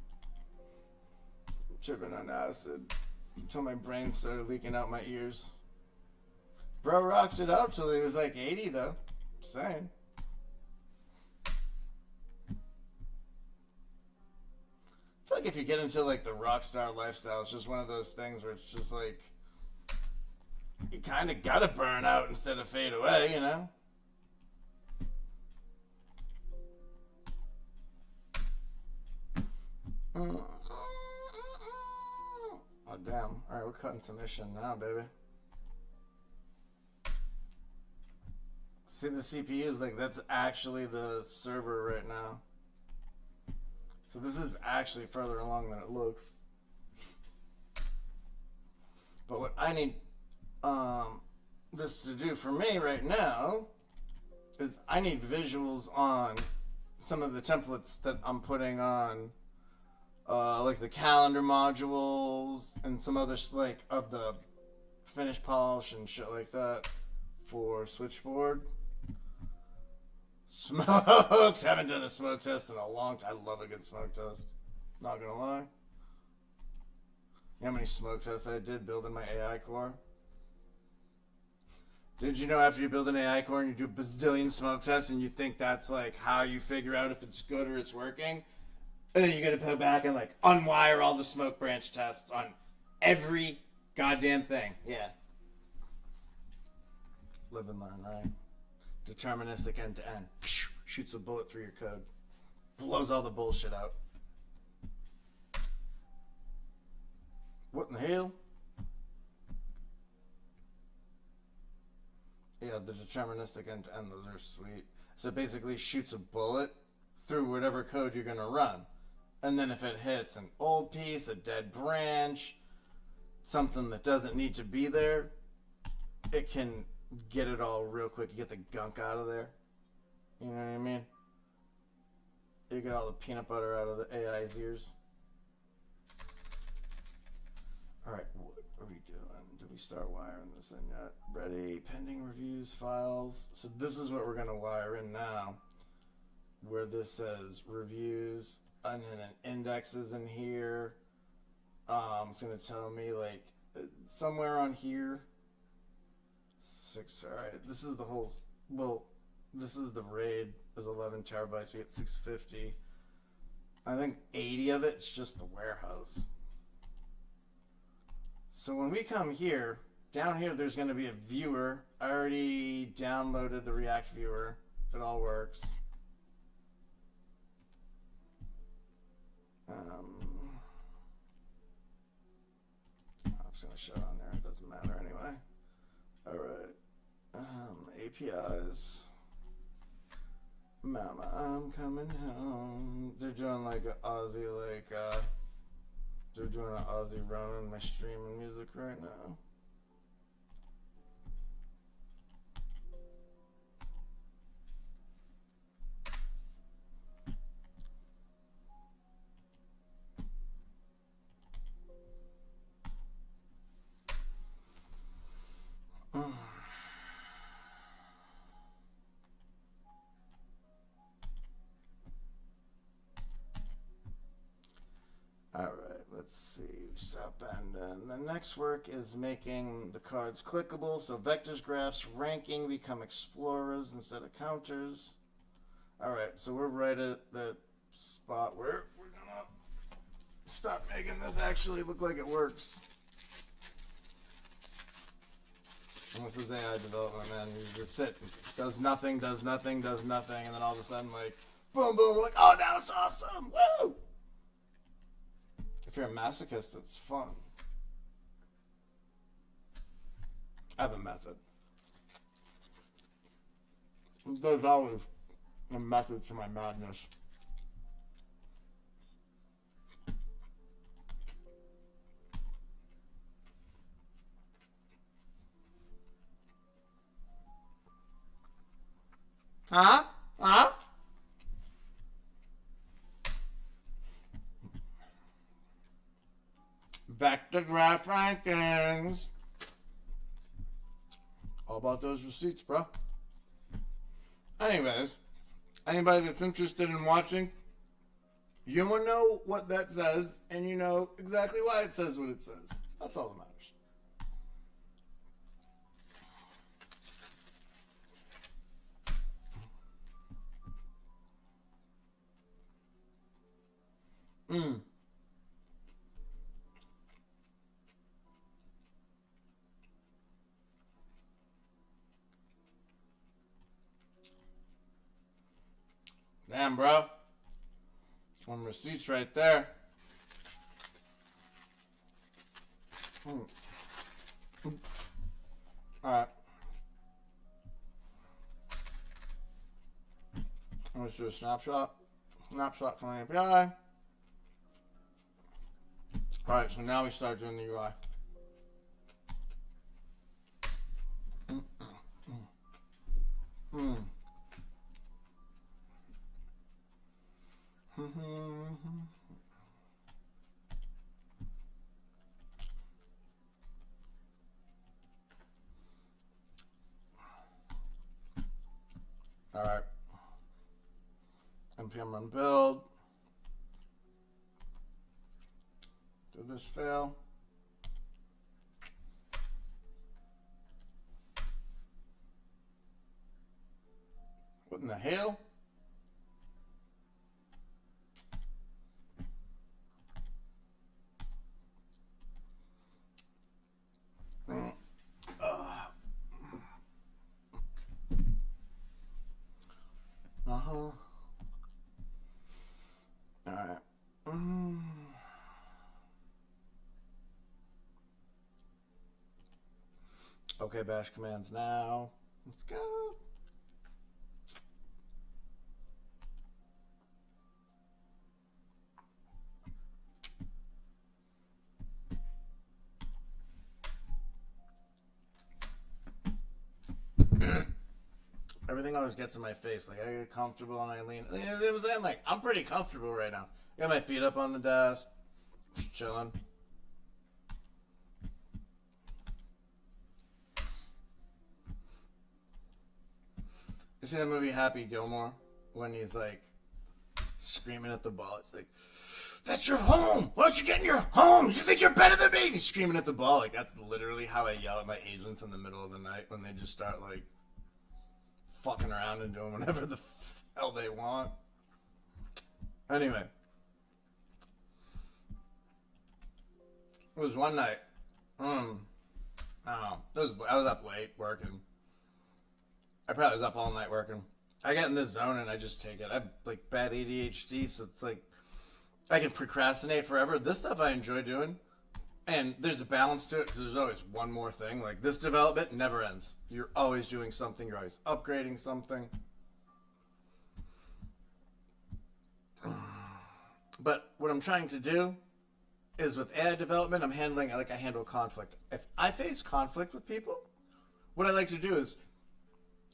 tripping on acid until my brain started leaking out my ears. Bro rocked it out till he was like 80 though. Just saying. I feel like if you get into like the rock star lifestyle, it's just one of those things where it's just like you kind of gotta burn out instead of fade away, you know? Oh, damn. Alright, we're cutting some mission now, baby. See the CPUs? Like, that's actually the server right now. So this is actually further along than it looks. But what I need this to do for me right now is I need visuals on some of the templates that I'm putting on, like the calendar modules and some other like of the finish polish and shit like that for Switchboard. Smoked! Haven't done a smoke test in a long time. I love a good smoke test. Not gonna lie. You know how many smoke tests I did building my AI core? Did you know after you build an AI core and you do a bazillion smoke tests and you think that's like how you figure out if it's good or it's working? And then you gotta go back and like unwire all the smoke branch tests on every goddamn thing. Yeah. Live and learn, right? Deterministic end to end. Shoots a bullet through your code. Blows all the bullshit out. What in the hell? Yeah, the deterministic end to end, those are sweet. So it basically shoots a bullet through whatever code you're gonna run. And then if it hits an old piece, a dead branch, something that doesn't need to be there, it can get it all real quick. You get the gunk out of there. You know what I mean? You get all the peanut butter out of the AI's ears. Alright, what are we doing? Did we start wiring this in yet? Ready, pending reviews, files. So this is what we're going to wire in now. Where this says reviews, and then an index is in here. It's going to tell me like somewhere on here. Alright, this is the whole, well, this is the RAID, is 11 terabytes, we get 650. I think 80 of it's just the warehouse. So when we come here, down here there's going to be a viewer. I already downloaded the React viewer. It all works. It's going to show on there. It doesn't matter anyway. Alright. APIs. Mama, I'm coming home. They're doing like an Aussie, they're doing an Aussie run on my streaming music right now. Alright, let's see. Stop and the next work is making the cards clickable, so vectors, graphs, ranking become explorers instead of counters. Alright, so we're right at the spot where we're gonna start making this actually look like it works. And this is AI development, man. You just sit, does nothing, does nothing, does nothing, and then all of a sudden, like, boom, boom, we're like, oh, now it's awesome, woo! If you're a masochist, it's fun. I have a method. There's always a method to my madness. Huh? Huh? Vector graph rankings. All about those receipts, bro. Anyways, anybody that's interested in watching, you want to know what that says, and you know exactly why it says what it says. That's all that matters. Damn, bro. Some receipts right there. Alright. Let's do a snapshot. Snapshot from the API. Alright, so now we start doing the UI. Alright. npm run build. Did this fail? What in the hell? Alright. Okay, bash commands now. Let's go. Everything always gets in my face. Like, I get comfortable and I lean. It was then, like, I'm pretty comfortable right now. Got my feet up on the desk. Just chilling. You see the movie Happy Gilmore? When he's, like, screaming at the ball. It's like, that's your home! Why don't you get in your home? You think you're better than me? And he's screaming at the ball. Like, that's literally how I yell at my agents in the middle of the night when they just start, like, fucking around and doing whatever the hell they want. Anyway. It was one night. I don't know. I was up late working. I probably was up all night working. I get in this zone and I just take it. I have like bad ADHD, so it's like I can procrastinate forever. This stuff I enjoy doing. And there's a balance to it because there's always one more thing. Like this development never ends. You're always doing something. You're always upgrading something. But what I'm trying to do is with AI development, I'm handling like I handle conflict. If I face conflict with people, what I like to do is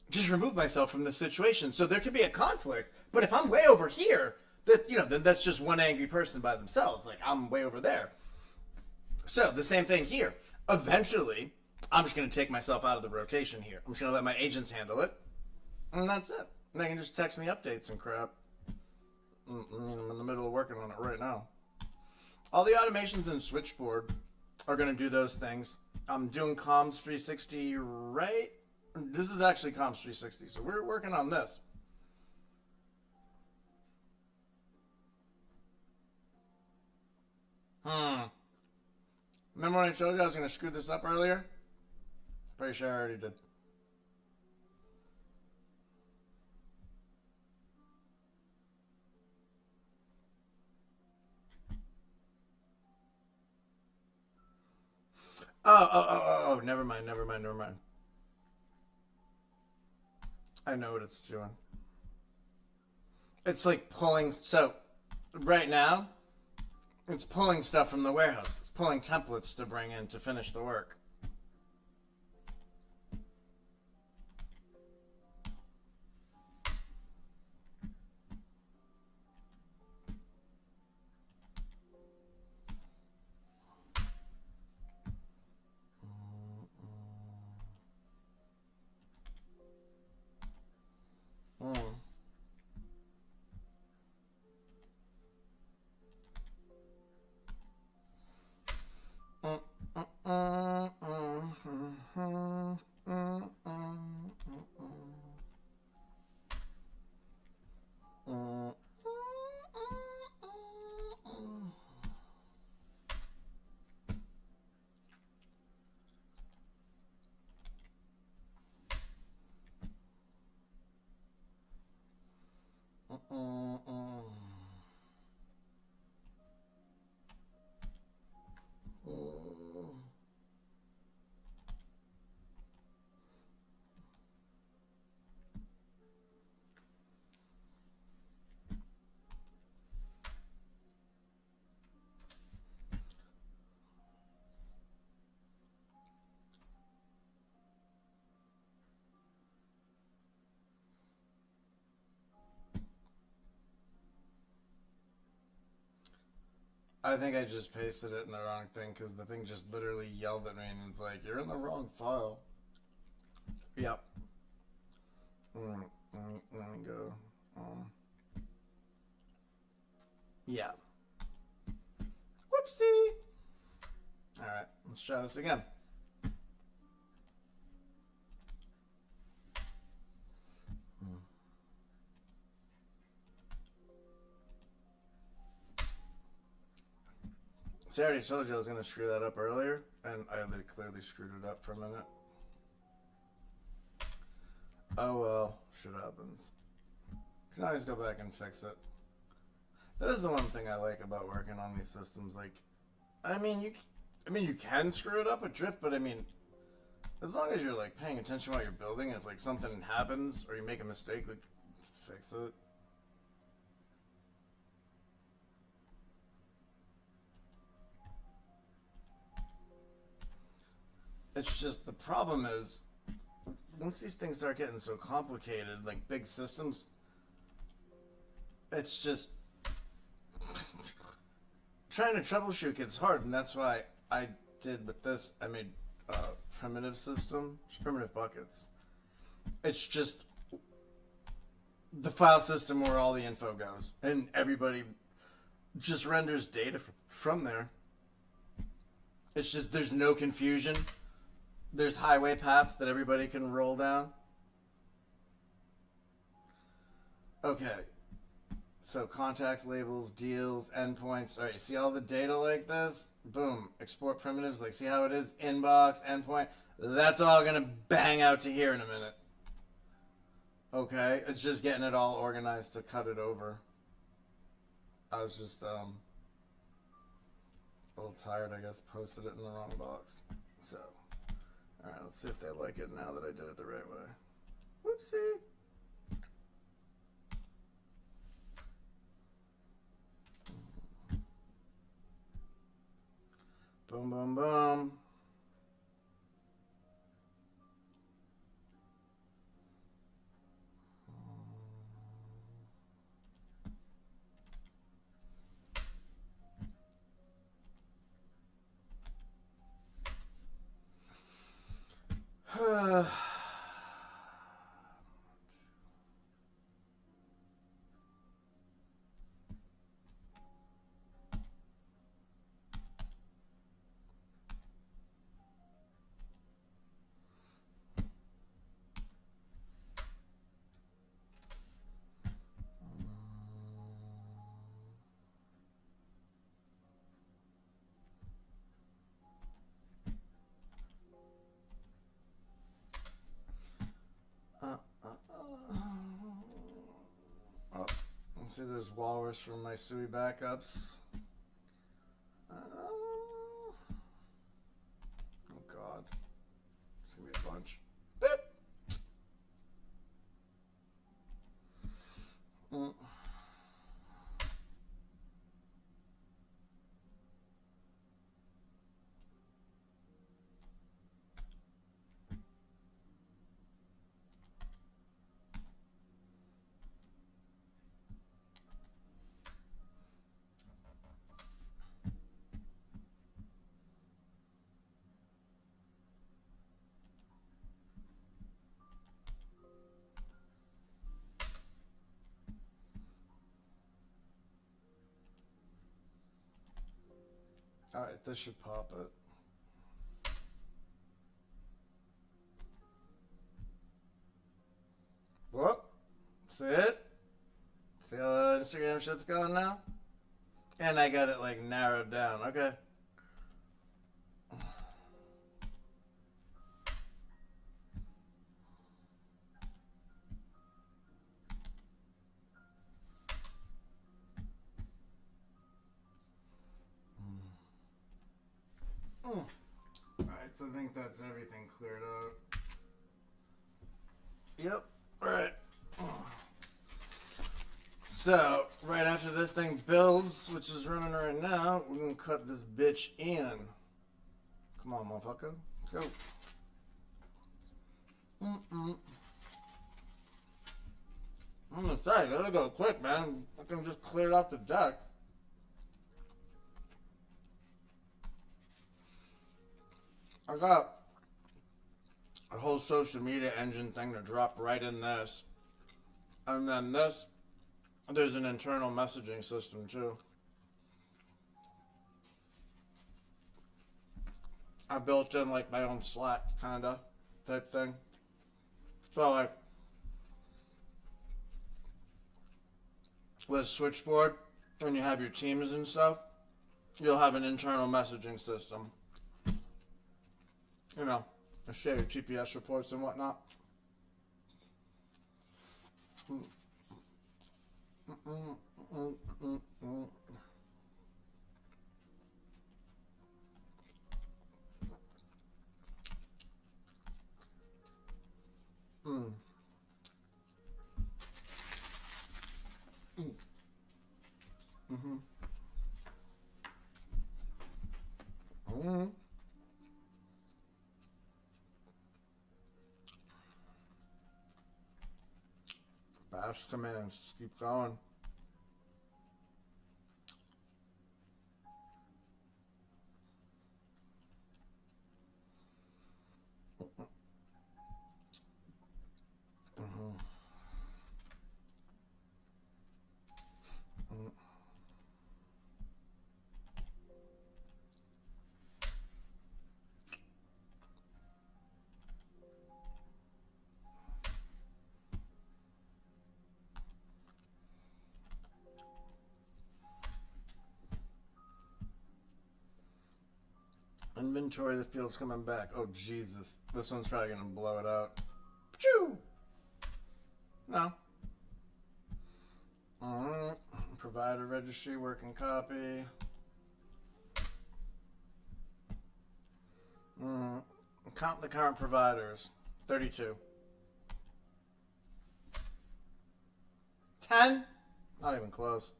just remove myself from the situation. So there could be a conflict, but if I'm way over here, then that's just one angry person by themselves. Like I'm way over there. So the same thing here. Eventually, I'm just going to take myself out of the rotation here. I'm just going to let my agents handle it. And that's it. And they can just text me updates and crap. I'm in the middle of working on it right now. All the automations in Switchboard are going to do those things. I'm doing Comms 360 right. This is actually Comms 360, so we're working on this. Remember when I told you I was going to screw this up earlier? Pretty sure I already did. Oh, never mind. I know what it's doing. It's like pulling, so right now, it's pulling stuff from the warehouse. It's pulling templates to bring in to finish the work. I think I just pasted it in the wrong thing because the thing just literally yelled at me and it's like, you're in the wrong file. Yep. Let me go. Yeah. Whoopsie. Alright, let's try this again. See, I already told you I was going to screw that up earlier, and I clearly screwed it up for a minute. Oh well, shit happens. You can always go back and fix it. That is the one thing I like about working on these systems. Like, I mean, you can screw it up with drift, but I mean, as long as you're like paying attention while you're building, if like something happens or you make a mistake, like fix it. It's just the problem is once these things start getting so complicated, like big systems, it's just trying to troubleshoot gets hard, and that's why I did with this. I made a primitive system, just primitive buckets. It's just the file system where all the info goes, and everybody just renders data from there. It's just there's no confusion. There's highway paths that everybody can roll down. Okay. So contacts, labels, deals, endpoints. All right, you see all the data like this? Boom. Export primitives. Like, see how it is? Inbox, endpoint. That's all going to bang out to here in a minute. Okay. It's just getting it all organized to cut it over. I was just a little tired, I guess. Posted it in the wrong box. So, all right, let's see if they like it now that I did it the right way. Whoopsie. Boom, boom, boom. see there's walrus from my SUI backups. Oh God. It's gonna be a bunch. Beep. Alright, this should pop it. Whoop. See it? See how the Instagram shit's going now? And I got it like narrowed down. Okay. Alright, so I think that's everything cleared out. Yep, alright. So, right after this thing builds, which is running right now, we're gonna cut this bitch in. Come on, motherfucker. Let's go. I'm gonna say, I gotta go quick, man. I can just clear it off the deck. I got a whole social media engine thing to drop right in this. And then this, there's an internal messaging system too. I built in like my own Slack kinda type thing. So like with Switchboard, when you have your teams and stuff, you'll have an internal messaging system. You know, share your GPS reports and whatnot. Bash commands, just keep going. Inventory, the field's coming back. Oh, Jesus. This one's probably going to blow it out. Pachoo! No. Provider registry, working copy. Count the current providers. 32. 10? Not even close.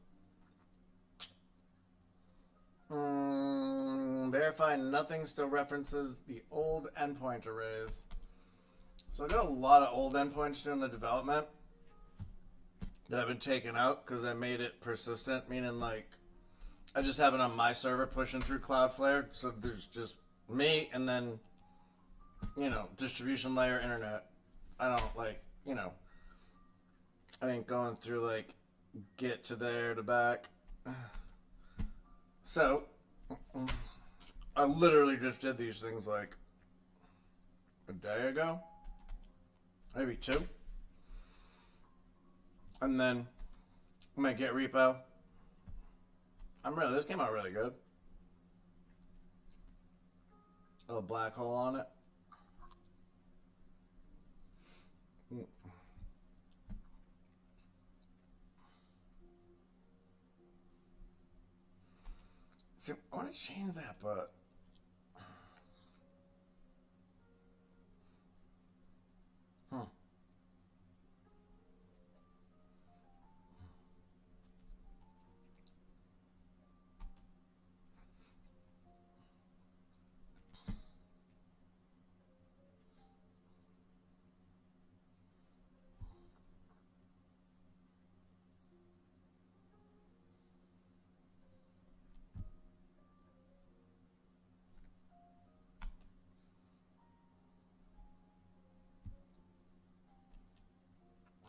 Verify nothing still references the old endpoint arrays. So I got a lot of old endpoints during the development that have been taken out because I made it persistent, meaning like I just have it on my server pushing through Cloudflare. So there's just me and then, you know, distribution layer internet. I don't like, you know, I ain't going through like get to there to back. So, I literally just did these things like a day ago, maybe 2. And then my Git repo. This came out really good. A little black hole on it. See, I want to change that, but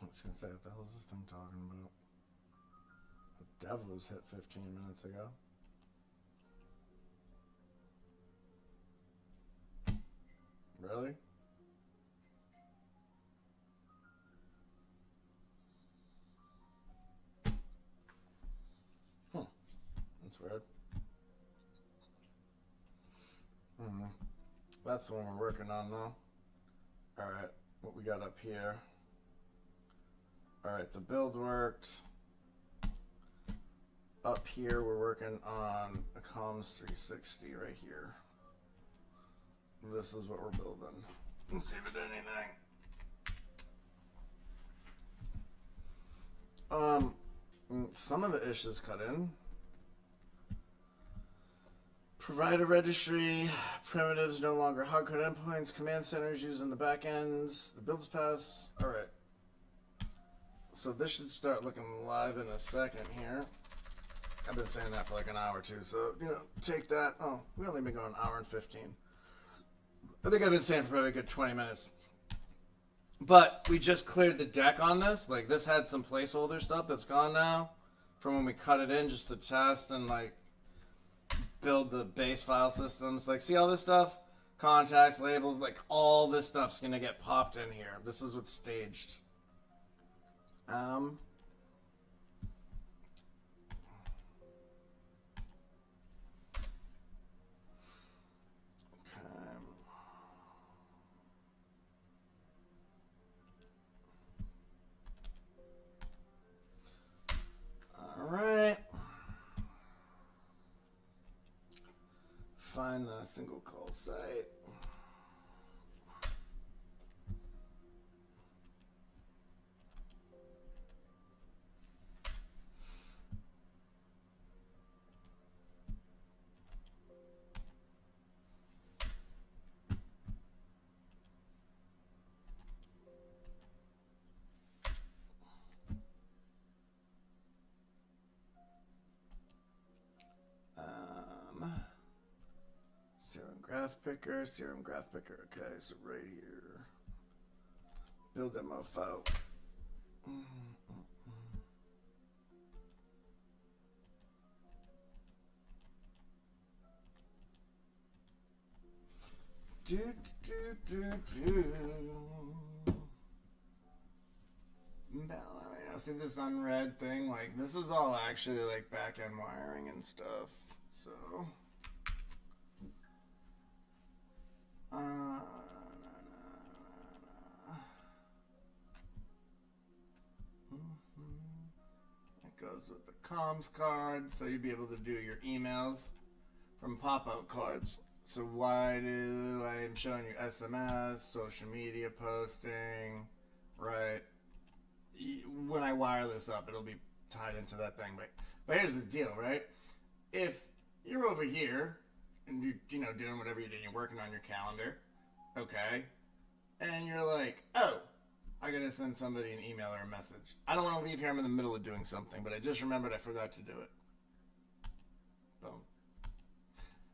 I was gonna say, what the hell is this thing talking about? The dev was hit 15 minutes ago. Really? That's weird. That's the one we're working on though. Alright, what we got up here. Alright, the build worked. Up here we're working on a comms 360 right here. This is what we're building. Let's see if it did anything. Some of the issues cut in. Provider registry, primitives no longer hardcode endpoints, command centers using the backends, the builds pass. Alright. So this should start looking live in a second here. I've been saying that for like an hour or two, so, you know, take that. Oh, we only been going an hour and 15. I think I've been saying for probably a good 20 minutes. But we just cleared the deck on this. Like, this had some placeholder stuff that's gone now from when we cut it in just to test and, like, build the base file systems. Like, see all this stuff? Contacts, labels, like, all this stuff's going to get popped in here. This is what's staged. Okay. All right. Find the single call site. Serum graph picker. Okay, so right here. Build demo file. See this unread thing? Like, this is all actually like back-end wiring and stuff. So it goes with the comms card, so you'd be able to do your emails from pop-out cards. So why do I am showing you SMS, social media posting, right? When I wire this up, it'll be tied into that thing. But here's the deal, right? If you're over here and you know, doing whatever you're doing, you're working on your calendar, okay, and you're like, oh, I gotta send somebody an email or a message. I don't want to leave here. I'm in the middle of doing something, but I just remembered I forgot to do it. Boom.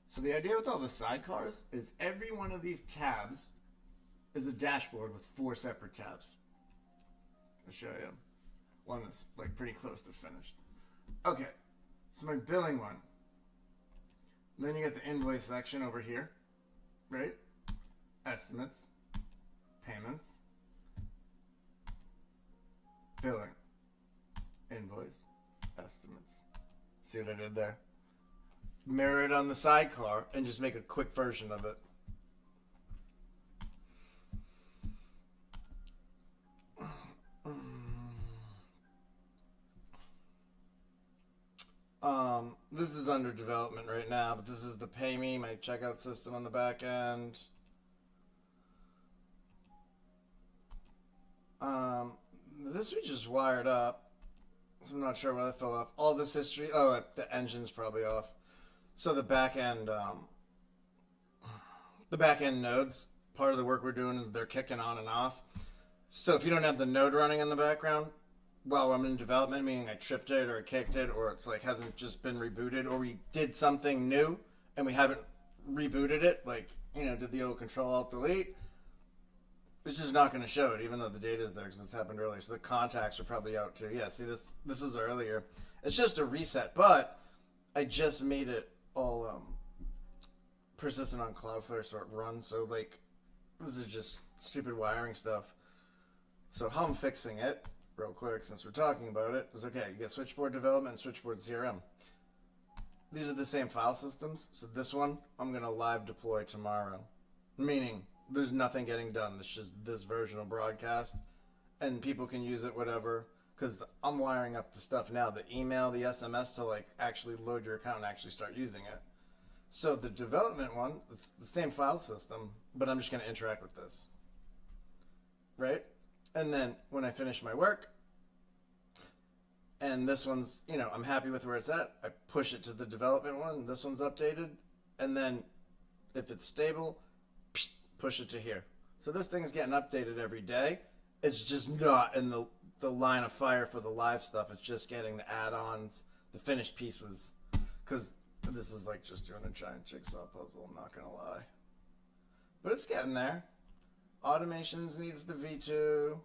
So the idea with all the sidecars is every one of these tabs is a dashboard with 4 separate tabs. I'll show you. One that's like pretty close to finished. Okay, so my billing one. Then you get the invoice section over here, right? Estimates, payments, billing, invoice, estimates. See what I did there? Mirror it on the sidecar and just make a quick version of it. This is under development right now, but this is the pay me, my checkout system on the back end. This we just wired up, so I'm not sure why that fell off. All this history, oh, the engine's probably off. So the back end nodes, part of the work we're doing, they're kicking on and off. So if you don't have the node running in the background while I'm in development, meaning I tripped it or I kicked it, or it's like hasn't just been rebooted, or we did something new and we haven't rebooted it, like, you know, did the old Control-Alt-Delete, it's just not going to show it, even though the data is there because this happened earlier. So the contacts are probably out too. Yeah, see, this was earlier. It's just a reset, but I just made it all persistent on Cloudflare so it runs. So, like, this is just stupid wiring stuff. So how I'm fixing it, real quick, since we're talking about it, is okay. You get Switchboard Development and Switchboard CRM. These are the same file systems. So this one, I'm going to live deploy tomorrow. Meaning, there's nothing getting done. It's just this version of broadcast. And people can use it, whatever. Because I'm wiring up the stuff now. The email, the SMS to, like, actually load your account and actually start using it. So the development one, it's the same file system, but I'm just going to interact with this. Right? And then when I finish my work, and this one's, you know, I'm happy with where it's at, I push it to the development one, this one's updated, and then if it's stable, push it to here. So this thing's getting updated every day. It's just not in the line of fire for the live stuff. It's just getting the add-ons, the finished pieces. Because this is like just doing a giant jigsaw puzzle, I'm not going to lie. But it's getting there. Automations needs the V2.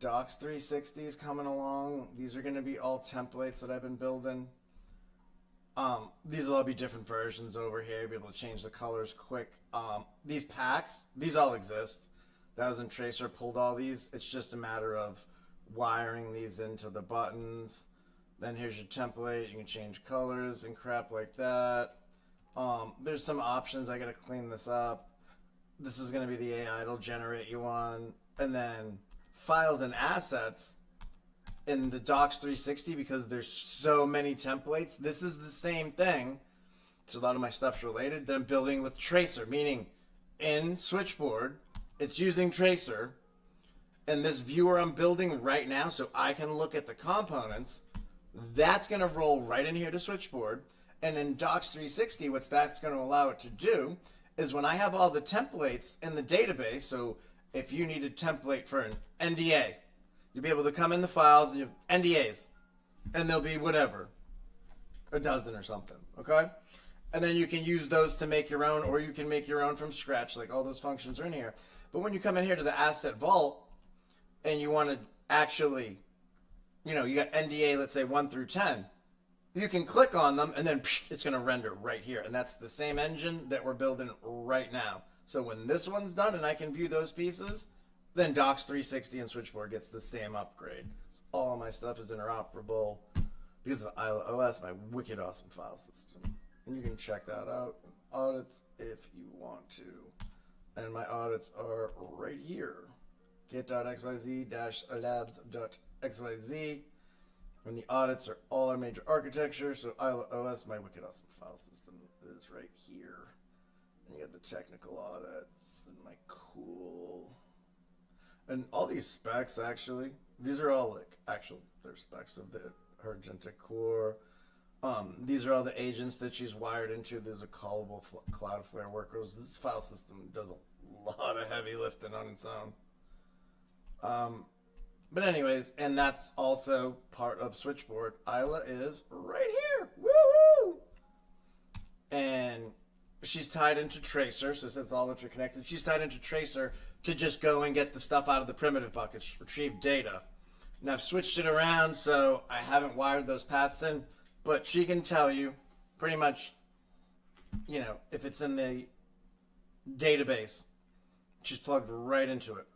Docs 360 is coming along. These are going to be all templates that I've been building. These will all be different versions over here. Be able to change the colors quick. These packs, these all exist. That was in Tracer, pulled all these. It's just a matter of wiring these into the buttons. Then here's your template. You can change colors and crap like that. There's some options. I got to clean this up. This is going to be the AI. It'll generate you one. And then files and assets in the Docs 360, because there's so many templates. This is the same thing. So a lot of my stuff's related. That I'm building with Tracer, meaning in Switchboard, it's using Tracer. And this viewer I'm building right now, so I can look at the components, that's going to roll right in here to Switchboard. And in Docs 360, what that's going to allow it to do is when I have all the templates in the database, so if you need a template for an NDA, you'll be able to come in the files and you have NDAs, and there'll be whatever, a dozen or something, okay? And then you can use those to make your own, or you can make your own from scratch, like all those functions are in here. But when you come in here to the Asset Vault, and you want to actually, you know, you got NDA, let's say 1 through 10, you can click on them, and then it's going to render right here. And that's the same engine that we're building right now. So when this one's done and I can view those pieces, then Docs 360 and Switchboard gets the same upgrade. So all of my stuff is interoperable because of EILA OS, my wicked awesome file system. And you can check that out in audits if you want to. And my audits are right here. Git.xyz-labs.xyz. And the audits are all our major architecture. So EILA OS, my wicked awesome file system, is right here. And you got the technical audits and my cool. And all these specs, actually, these are all like actual, they're specs of the Hergentic core. These are all the agents that she's wired into. There's a callable Cloudflare workers. This file system does a lot of heavy lifting on its own. But anyways, and that's also part of Switchboard. EILA is right here. Woo-hoo! And she's tied into Tracer, so since all interconnected, she's tied into Tracer to just go and get the stuff out of the primitive buckets, retrieve data. And I've switched it around, so I haven't wired those paths in, but she can tell you pretty much, you know, if it's in the database, she's plugged right into it.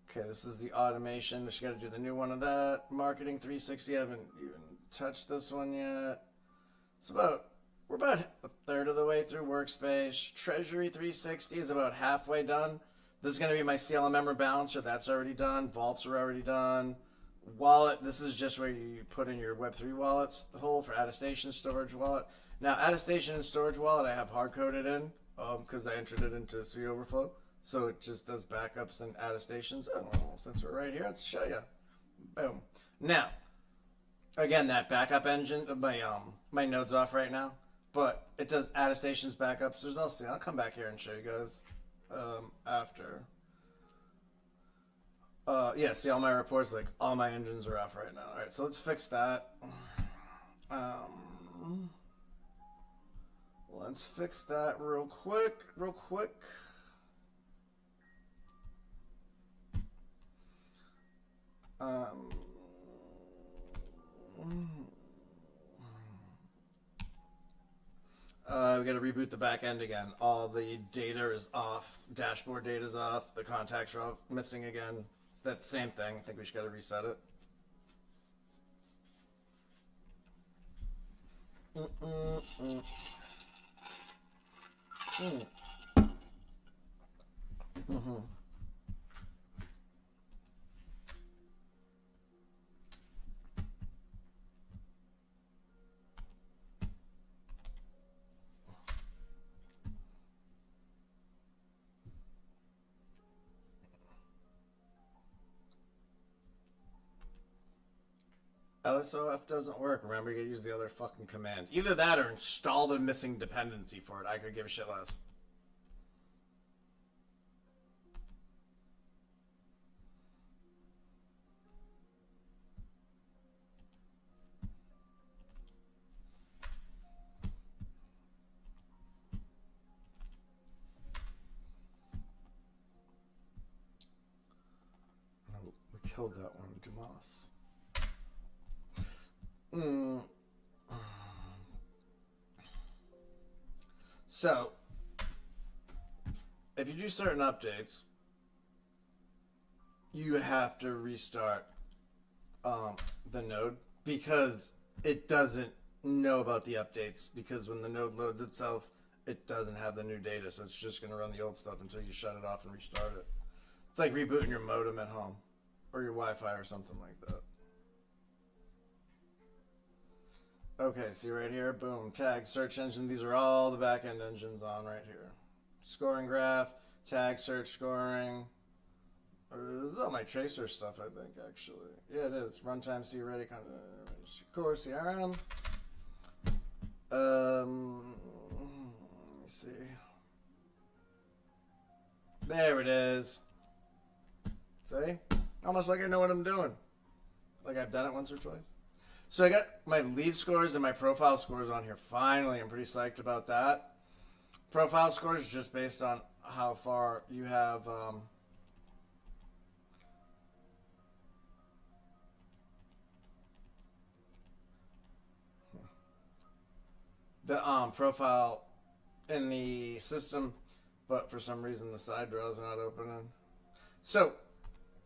Okay, this is the automation. She got to do the new one of that. Marketing 360, I haven't even touched this one yet. We're about a third of the way through Workspace. Treasury 360 is about halfway done. This is going to be my CLM member balancer. That's already done. Vaults are already done. Wallet, this is just where you put in your Web3 wallets, the whole for attestation storage wallet. Now, attestation and storage wallet, I have hard-coded in because I entered it into Sui Overflow. So it just does backups and attestations. Oh, since we're right here, let's show you. Boom. Now, again, that backup engine, my node's off right now, but it does attestations, backups. There's also, I'll come back here and show you guys after. Yeah, see all my reports, like all my engines are off right now. All right, so let's fix that. Let's fix that real quick. We got to reboot the back end again. All the data is off. Dashboard data is off. The contacts are all missing again. It's that same thing. I think we just got to reset it. LSOF doesn't work. Remember, you gotta use the other fucking command. Either that or install the missing dependency for it. I could give a shit less. Oh, we killed that one, Dumas. So, if you do certain updates, you have to restart the node because it doesn't know about the updates, because when the node loads itself, it doesn't have the new data, so it's just going to run the old stuff until you shut it off and restart it. It's like rebooting your modem at home or your Wi-Fi or something like that. Okay, see right here, boom, tag, search engine. These are all the back-end engines on right here. Scoring graph, tag, search, scoring. This is all my tracer stuff, I think, actually. Yeah, it is. Runtime-C ready, core CRM. Let me see. There it is. See? Almost like I know what I'm doing. Like I've done it once or twice. So I got my lead scores and my profile scores on here. Finally, I'm pretty psyched about that. Profile scores is just based on how far you have the profile in the system, but for some reason the side draw is not opening. So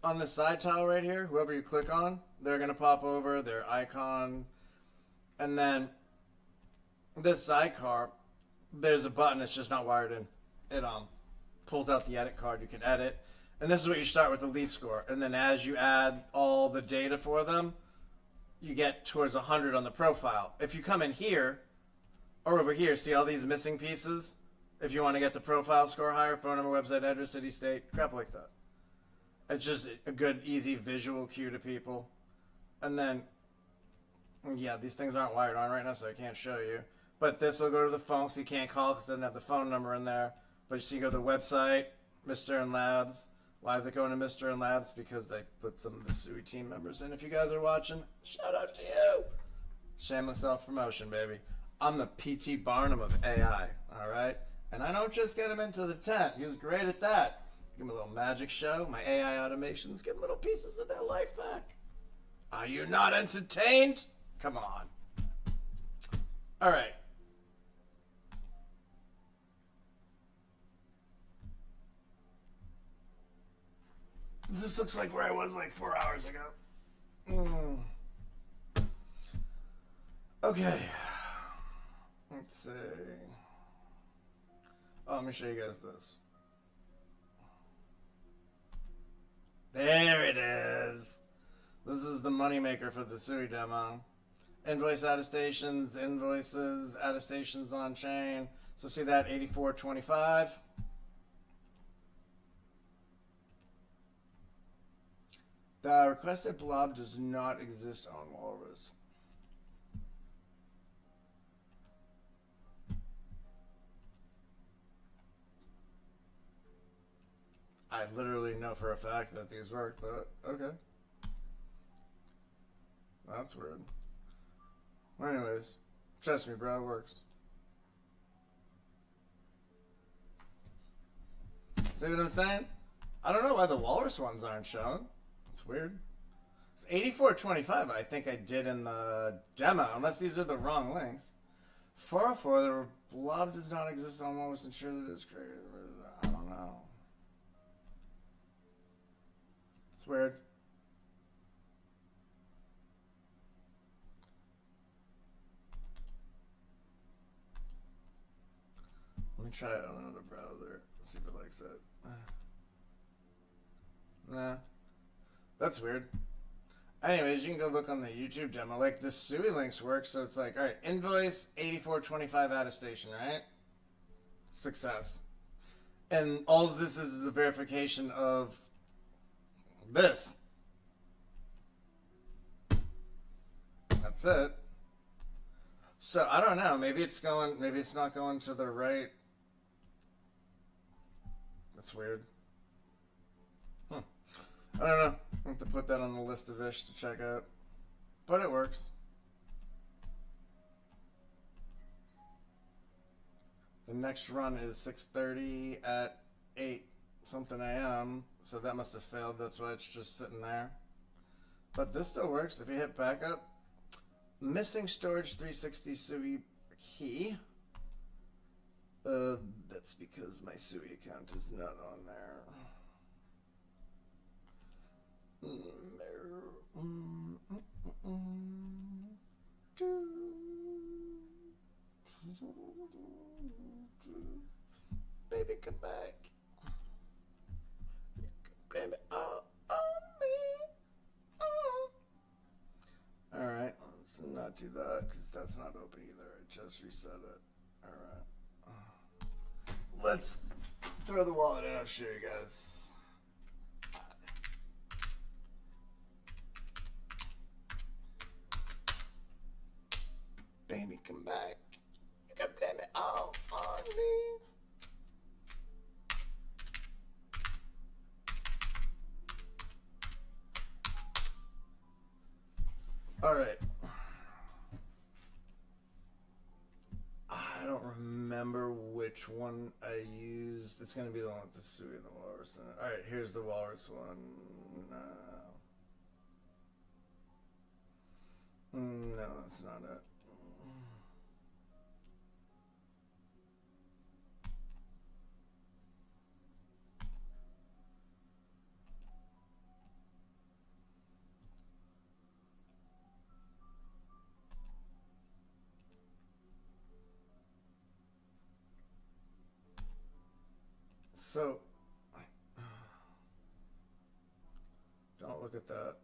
on the side tile right here, whoever you click on, they're going to pop over their icon. And then this sidecar, there's a button that's just not wired in. It pulls out the edit card. You can edit. And this is what you start with, the lead score. And then as you add all the data for them, you get towards 100 on the profile. If you come in here or over here, see all these missing pieces? If you want to get the profile score higher, phone number, website address, city, state, crap like that. It's just a good, easy visual cue to people. And then, yeah, these things aren't wired on right now, so I can't show you. But this will go to the phone, so you can't call because it doesn't have the phone number in there. But you see, you go to the website, Mr. and Labs. Why is it going to Mr. and Labs? Because I put some of the SUI team members in. If you guys are watching, shout out to you. Shameless self-promotion, baby. I'm the P.T. Barnum of AI, all right? And I don't just get him into the tent. He was great at that. Give him a little magic show. My AI automations give little pieces of their life back. Are you not entertained? Come on. All right. This looks like where I was like 4 hours ago. Okay. Let's see. Oh, let me show you guys this. There it is. This is the moneymaker for the SUI demo. Invoice attestations, invoices, attestations on chain. So see that 8425. The requested blob does not exist on Walrus. I literally know for a fact that these work, but okay. That's weird. Well, anyways, trust me, bro, it works. See what I'm saying? I don't know why the Walrus ones aren't shown. It's weird. It's 8425 I think I did in the demo, unless these are the wrong links. 404, the blob does not exist on Walrus, ensure that it's created. I don't know. It's weird. Let me try it on another browser. See if it likes it. Nah. That's weird. Anyways, you can go look on the YouTube demo. Like, the SUI links work, so it's like, alright, invoice 8425 attestation, right? Success. And all this is a verification of this. That's it. So, I don't know. Maybe it's not going to the right. That's weird. I don't know. I have to put that on the list of ish to check out. But it works. The next run is 6:30 at 8 something a.m. So that must have failed. That's why it's just sitting there. But this still works. If you hit backup, missing storage 360 SUI key. That's because my SUI account is not on there. Baby, come back. Blame it all on me. Alright, let's not do that because that's not open either. I just reset it. Alright. Let's throw the wallet in. I'll show you guys. Baby, come back. You can blame it all on me. Alright. I don't remember which one I used. It's going to be the one with the SUI and the Walrus in it. Alright, here's the Walrus one. No, that's not it. So, don't look at that.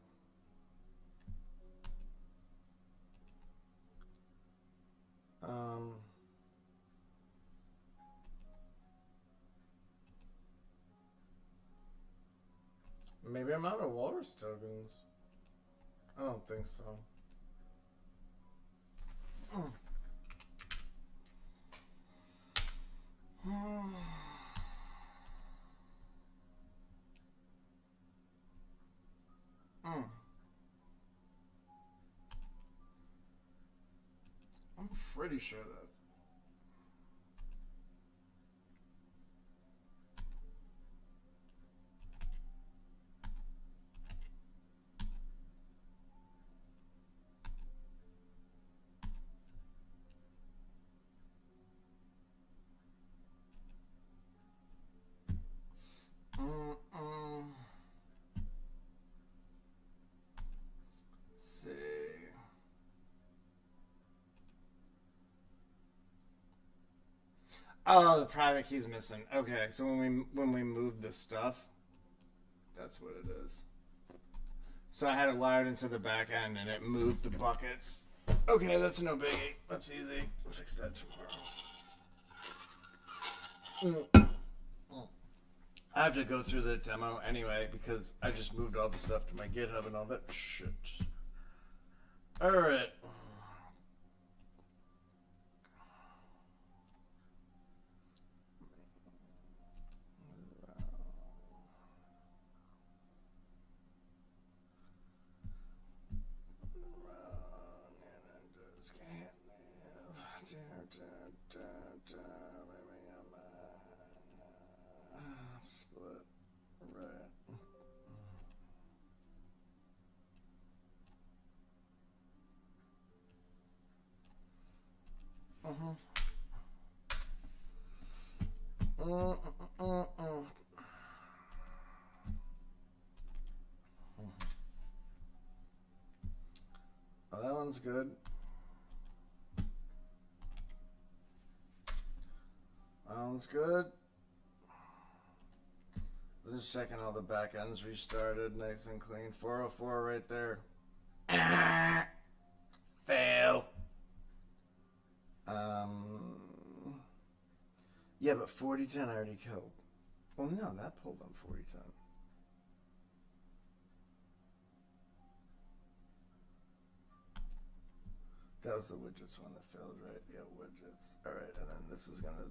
Maybe I'm out of Walrus tokens. I don't think so. I'm pretty sure that's. See. Oh, the private key's missing. Okay, so when we move this stuff, That's what it is. So I had it wired into the back end and it moved the buckets. Okay, that's no biggie. That's easy. I'll fix that tomorrow. I have to go through the demo anyway because I just moved all the stuff to my GitHub and all that shit. Alright. Split. Right. Oh, that one's good. That one's good. Just checking all the back ends restarted, nice and clean. 404 right there. Fail. Yeah, but 4010 I already killed. Well, no, that pulled on 4010. That was the widgets one that failed, right? Yeah, widgets. All right, and then this is gonna.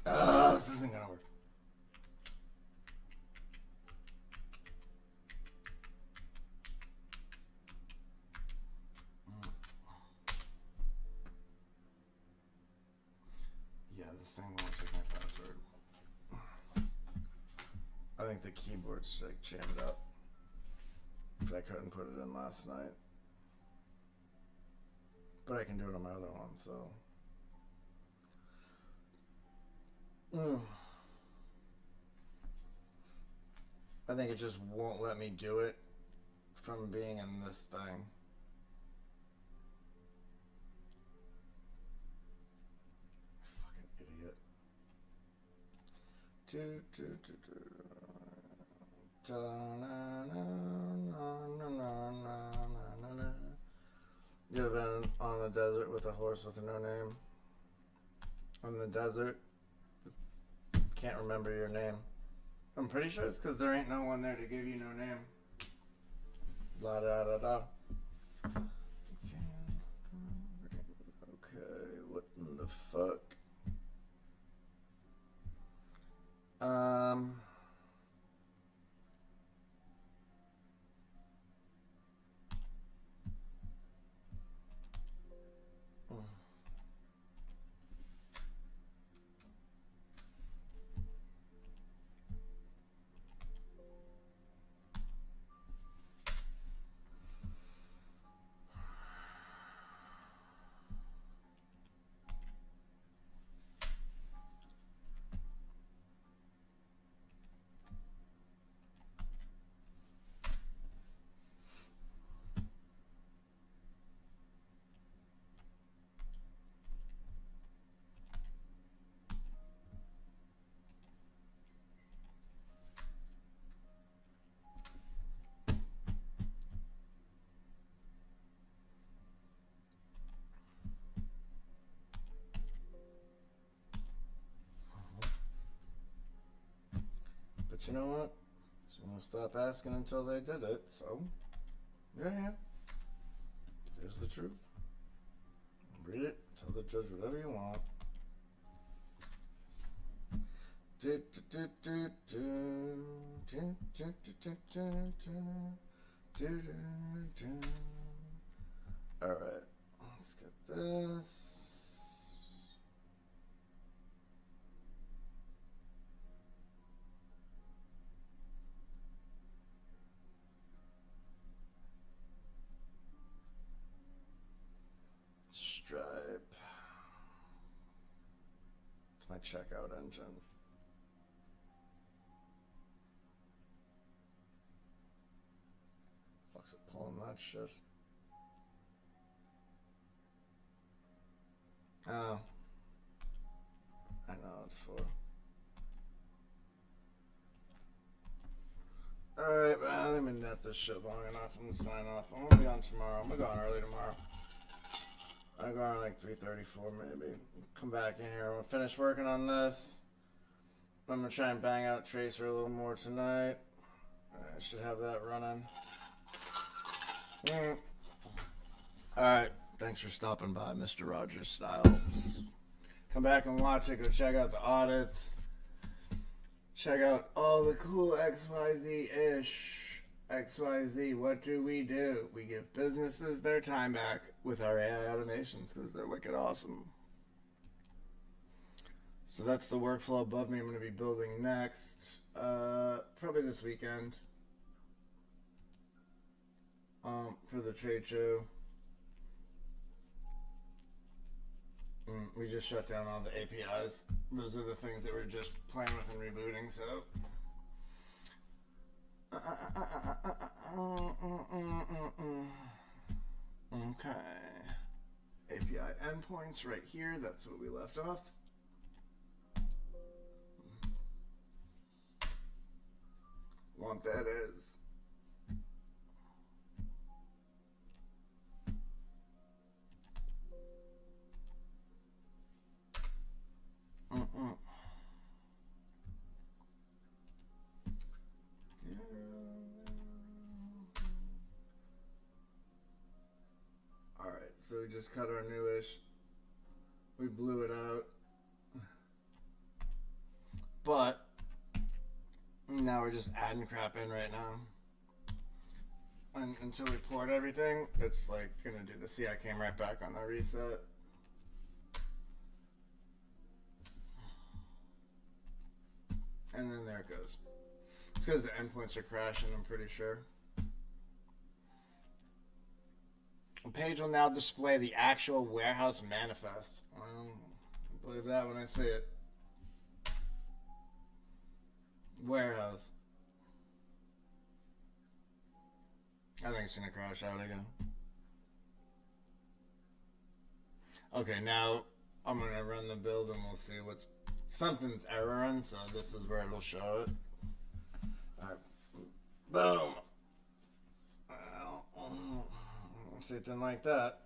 Oh, this isn't gonna work. Yeah, this thing won't take my password. I think the keyboard's like jammed up. Because I couldn't put it in last night. But I can do it on my other one, so. I think it just won't let me do it from being in this thing. Fucking idiot. You have been on the desert with a horse with no name. On the desert. Can't remember your name. I'm pretty sure it's because there ain't no one there to give you no name. La da da da. Okay, what in the fuck? But you know what? So I'm gonna stop asking until they did it, so yeah. There's the truth. Read it, tell the judge whatever you want. Alright, let's get this. Stripe. It's my checkout engine. Fuck's it pulling that shit? Oh. I know it's for. Alright, man, let me net this shit long enough and sign off. I'm gonna be on tomorrow. I'm gonna go on early tomorrow. I go on like 3:34 maybe. Come back in here. I'm gonna finish working on this. I'm gonna try and bang out Tracer a little more tonight. I should have that running. Alright, thanks for stopping by, Mr. Rogers Style. Come back and watch it. Go check out the audits. Check out all the cool XYZ-ish. XYZ, what do? We give businesses their time back with our AI automations because they're wicked awesome. So that's the workflow above me I'm going to be building next. Probably this weekend. For the trade show. We just shut down all the APIs. Those are the things that we're just playing with and rebooting, so. Okay. API endpoints right here. That's what we left off. What that is. Alright, so we just cut our newish. We blew it out. But now we're just adding crap in right now. And until we port everything, it's like gonna do the see I came right back on the reset. And then there it goes. It's because the endpoints are crashing, I'm pretty sure. The page will now display the actual warehouse manifest. I believe that when I see it. Warehouse. I think it's going to crash out again. Okay, now I'm going to run the build and we'll see what's... Something's erroring, so this is where it'll show it. Alright. Boom! See, it didn't like that.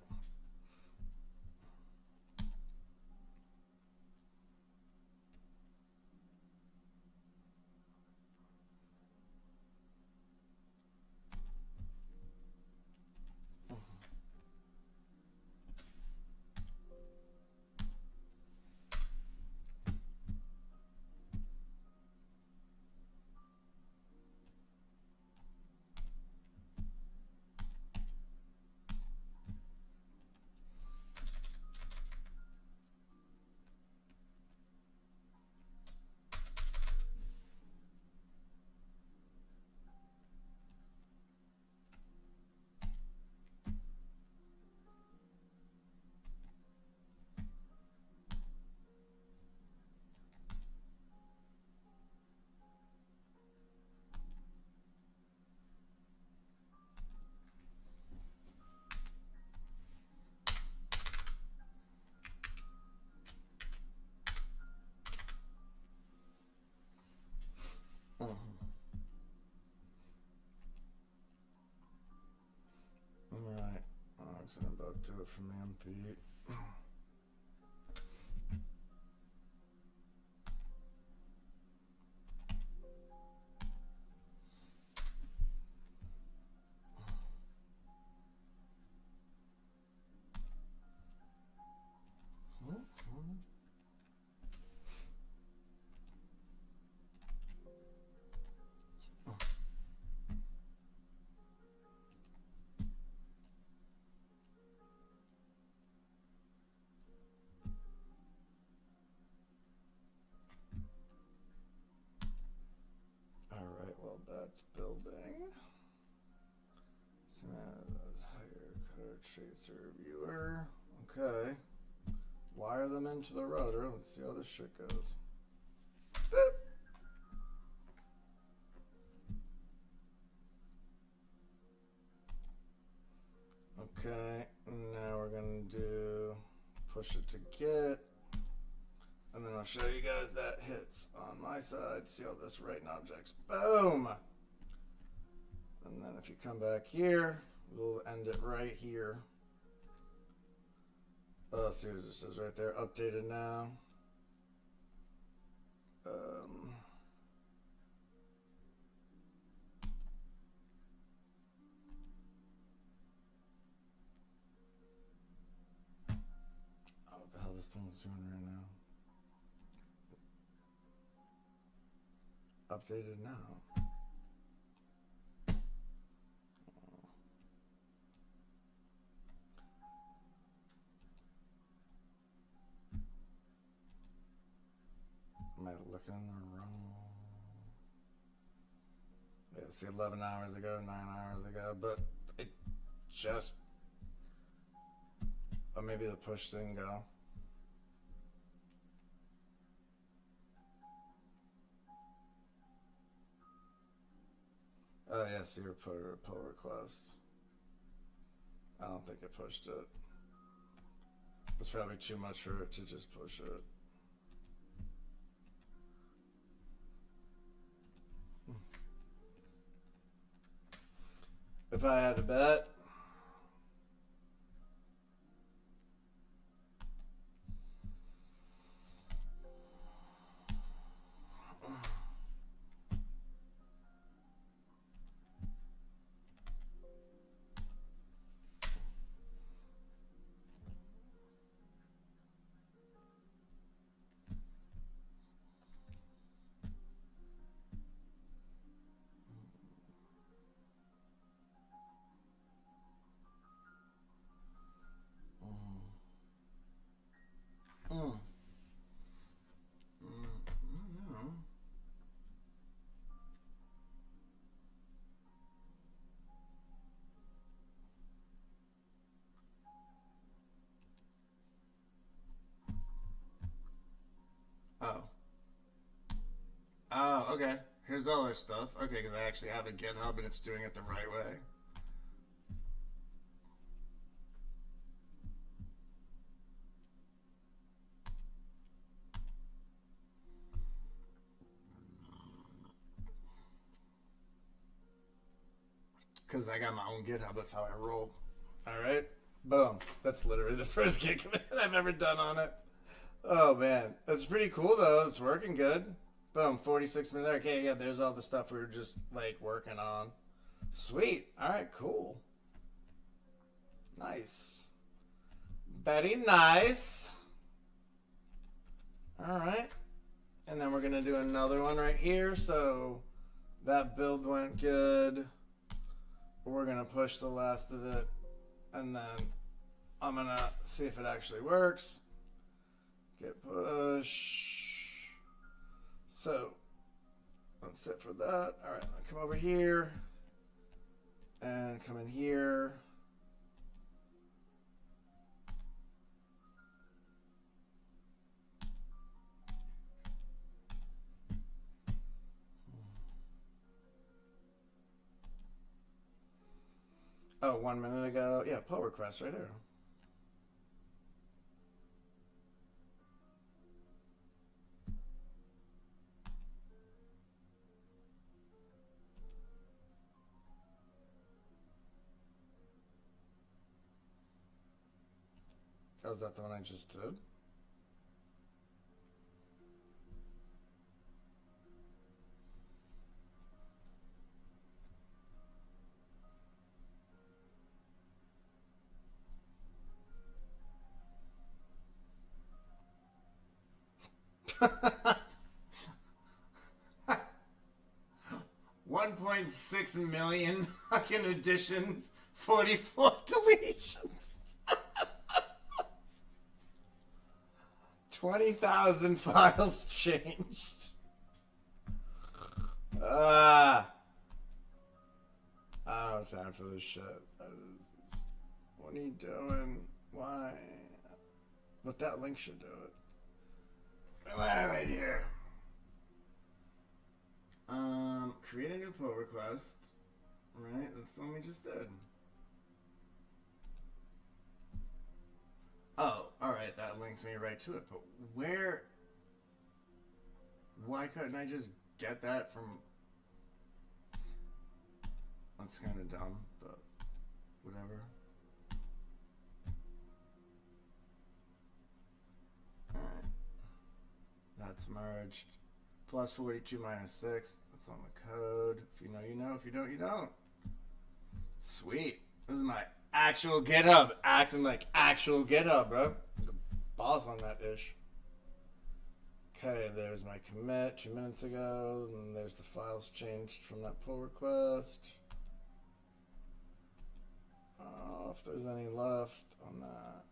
Alright, that's about to do it for me, I'm Pete. Alright, well that's building. So that's higher code tracer viewer. Okay. Wire them into the rotor. Let's see how this shit goes. Boop. Okay, now we're gonna do push push it to Git. And then I'll show you guys that hits on my side. See all this writing objects. Boom! And then if you come back here, we'll end it right here. See what it says right there. Updated now. What the hell this thing is doing right now? Updated now. Am I looking in the wrong? Yeah, see, 11 hours ago, 9 hours ago, but it just. Or maybe the push didn't go. Oh, yes, you put a pull request. I don't think it pushed it. It's probably too much for it to just push it. If I had to bet, Oh, okay. Here's all our stuff. Okay, because I actually have a GitHub and it's doing it the right way. Because I got my own GitHub. That's how I roll. All right. Boom. That's literally the first Git commit I've ever done on it. Oh, man. That's pretty cool, though. It's working good. Boom. 46 minutes. Okay, yeah, there's all the stuff we were just, like, working on. Sweet. All right, cool. Nice. Very nice. All right. And then we're going to do another one right here. So that build went good. We're going to push the last of it. And then I'm going to see if it actually works. Git push. So that's it for that. All right, I'll come over here and come in here. Oh, 1 minute ago. Yeah, pull request right there. Oh, is that the one I just did? $1.6 million fucking additions, 44 deletions. 20,000 files changed. I don't have time for this shit. What are you doing? Why? But that link should do it. Right here. Create a new pull request. Right, that's the one we just did. Oh, Alright, that links me right to it. But why couldn't I just get that from... That's kind of dumb, but whatever. Alright. That's merged. Plus 42 minus 6. That's on the code. If you know, you know. If you don't, you don't. Sweet. This is my actual GitHub. Acting like actual GitHub, bro. Boss on that ish. Okay, there's my commit 2 minutes ago. And there's the files changed from that pull request. If there's any left on that.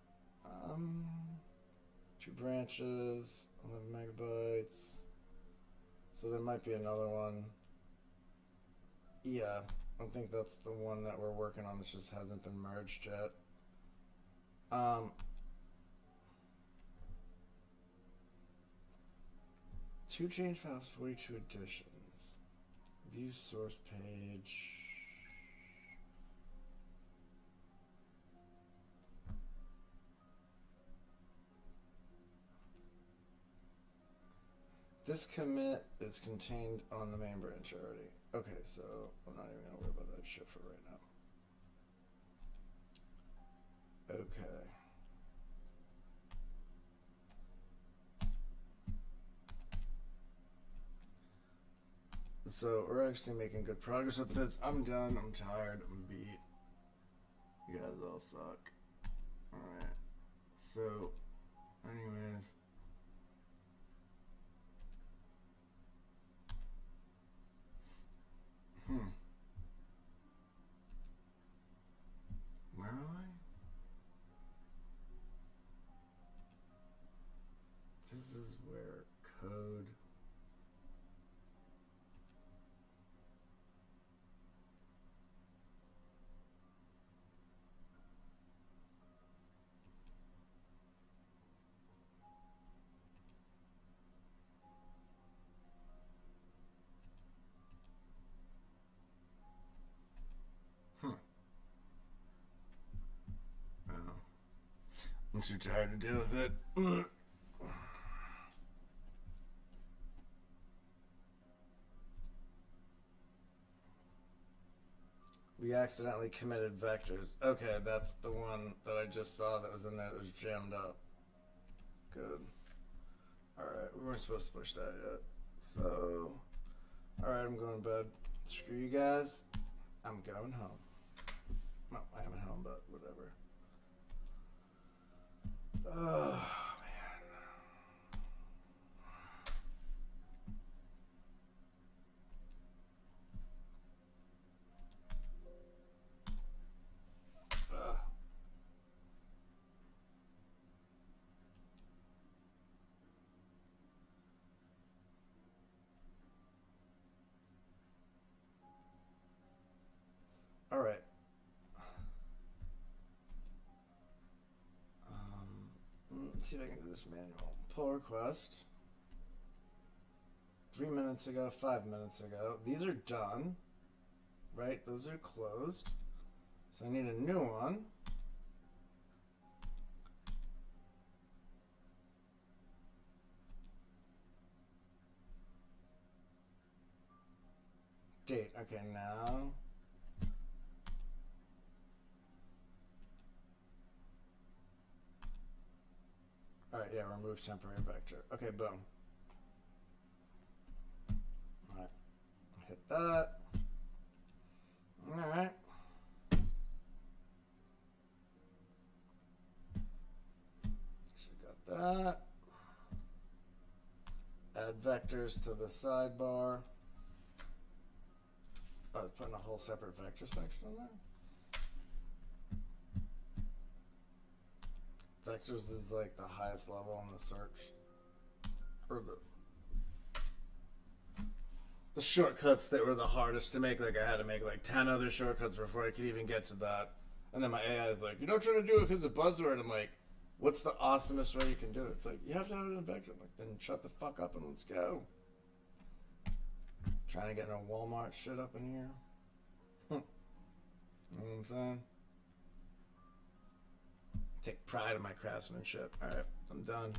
2 branches, 11 megabytes. So there might be another one. Yeah, I think that's the one that we're working on that just hasn't been merged yet. 2 change files, 42 additions. View source page. This commit is contained on the main branch already. Okay, so I'm not even gonna worry about that shit for right now. Okay. So we're actually making good progress with this. I'm done. I'm tired. I'm beat. You guys all suck. Alright. So, anyways. Where am I? This is where code. I'm too tired to deal with it. We accidentally committed vectors. Okay, that's the one that I just saw that was in there that was jammed up. Good. Alright, we weren't supposed to push that yet. So, alright, I'm going to bed. Screw you guys. I'm going home. Well, I am at home, but whatever. Oh, man. All right. Let's see if I can do this manual. Pull request. 3 minutes ago, 5 minutes ago. These are done. Right? Those are closed. So I need a new one. Date. Okay, now. Alright, yeah, remove temporary vector. Okay, boom. Alright, hit that. Alright. So got that. Add vectors to the sidebar. Oh, I was putting a whole separate vector section on there. Vectors is like the highest level in the search, or the shortcuts that were the hardest to make. Like I had to make like 10 other shortcuts before I could even get to that. And then my AI is like, "You're not trying to do it because it's a buzzword." I'm like, "What's the awesomest way you can do it?" It's like, you have to have it in vector. I'm like, then shut the fuck up and let's go. Trying to get no Walmart shit up in here. You know what I'm saying? Take pride in my craftsmanship. All right, I'm done.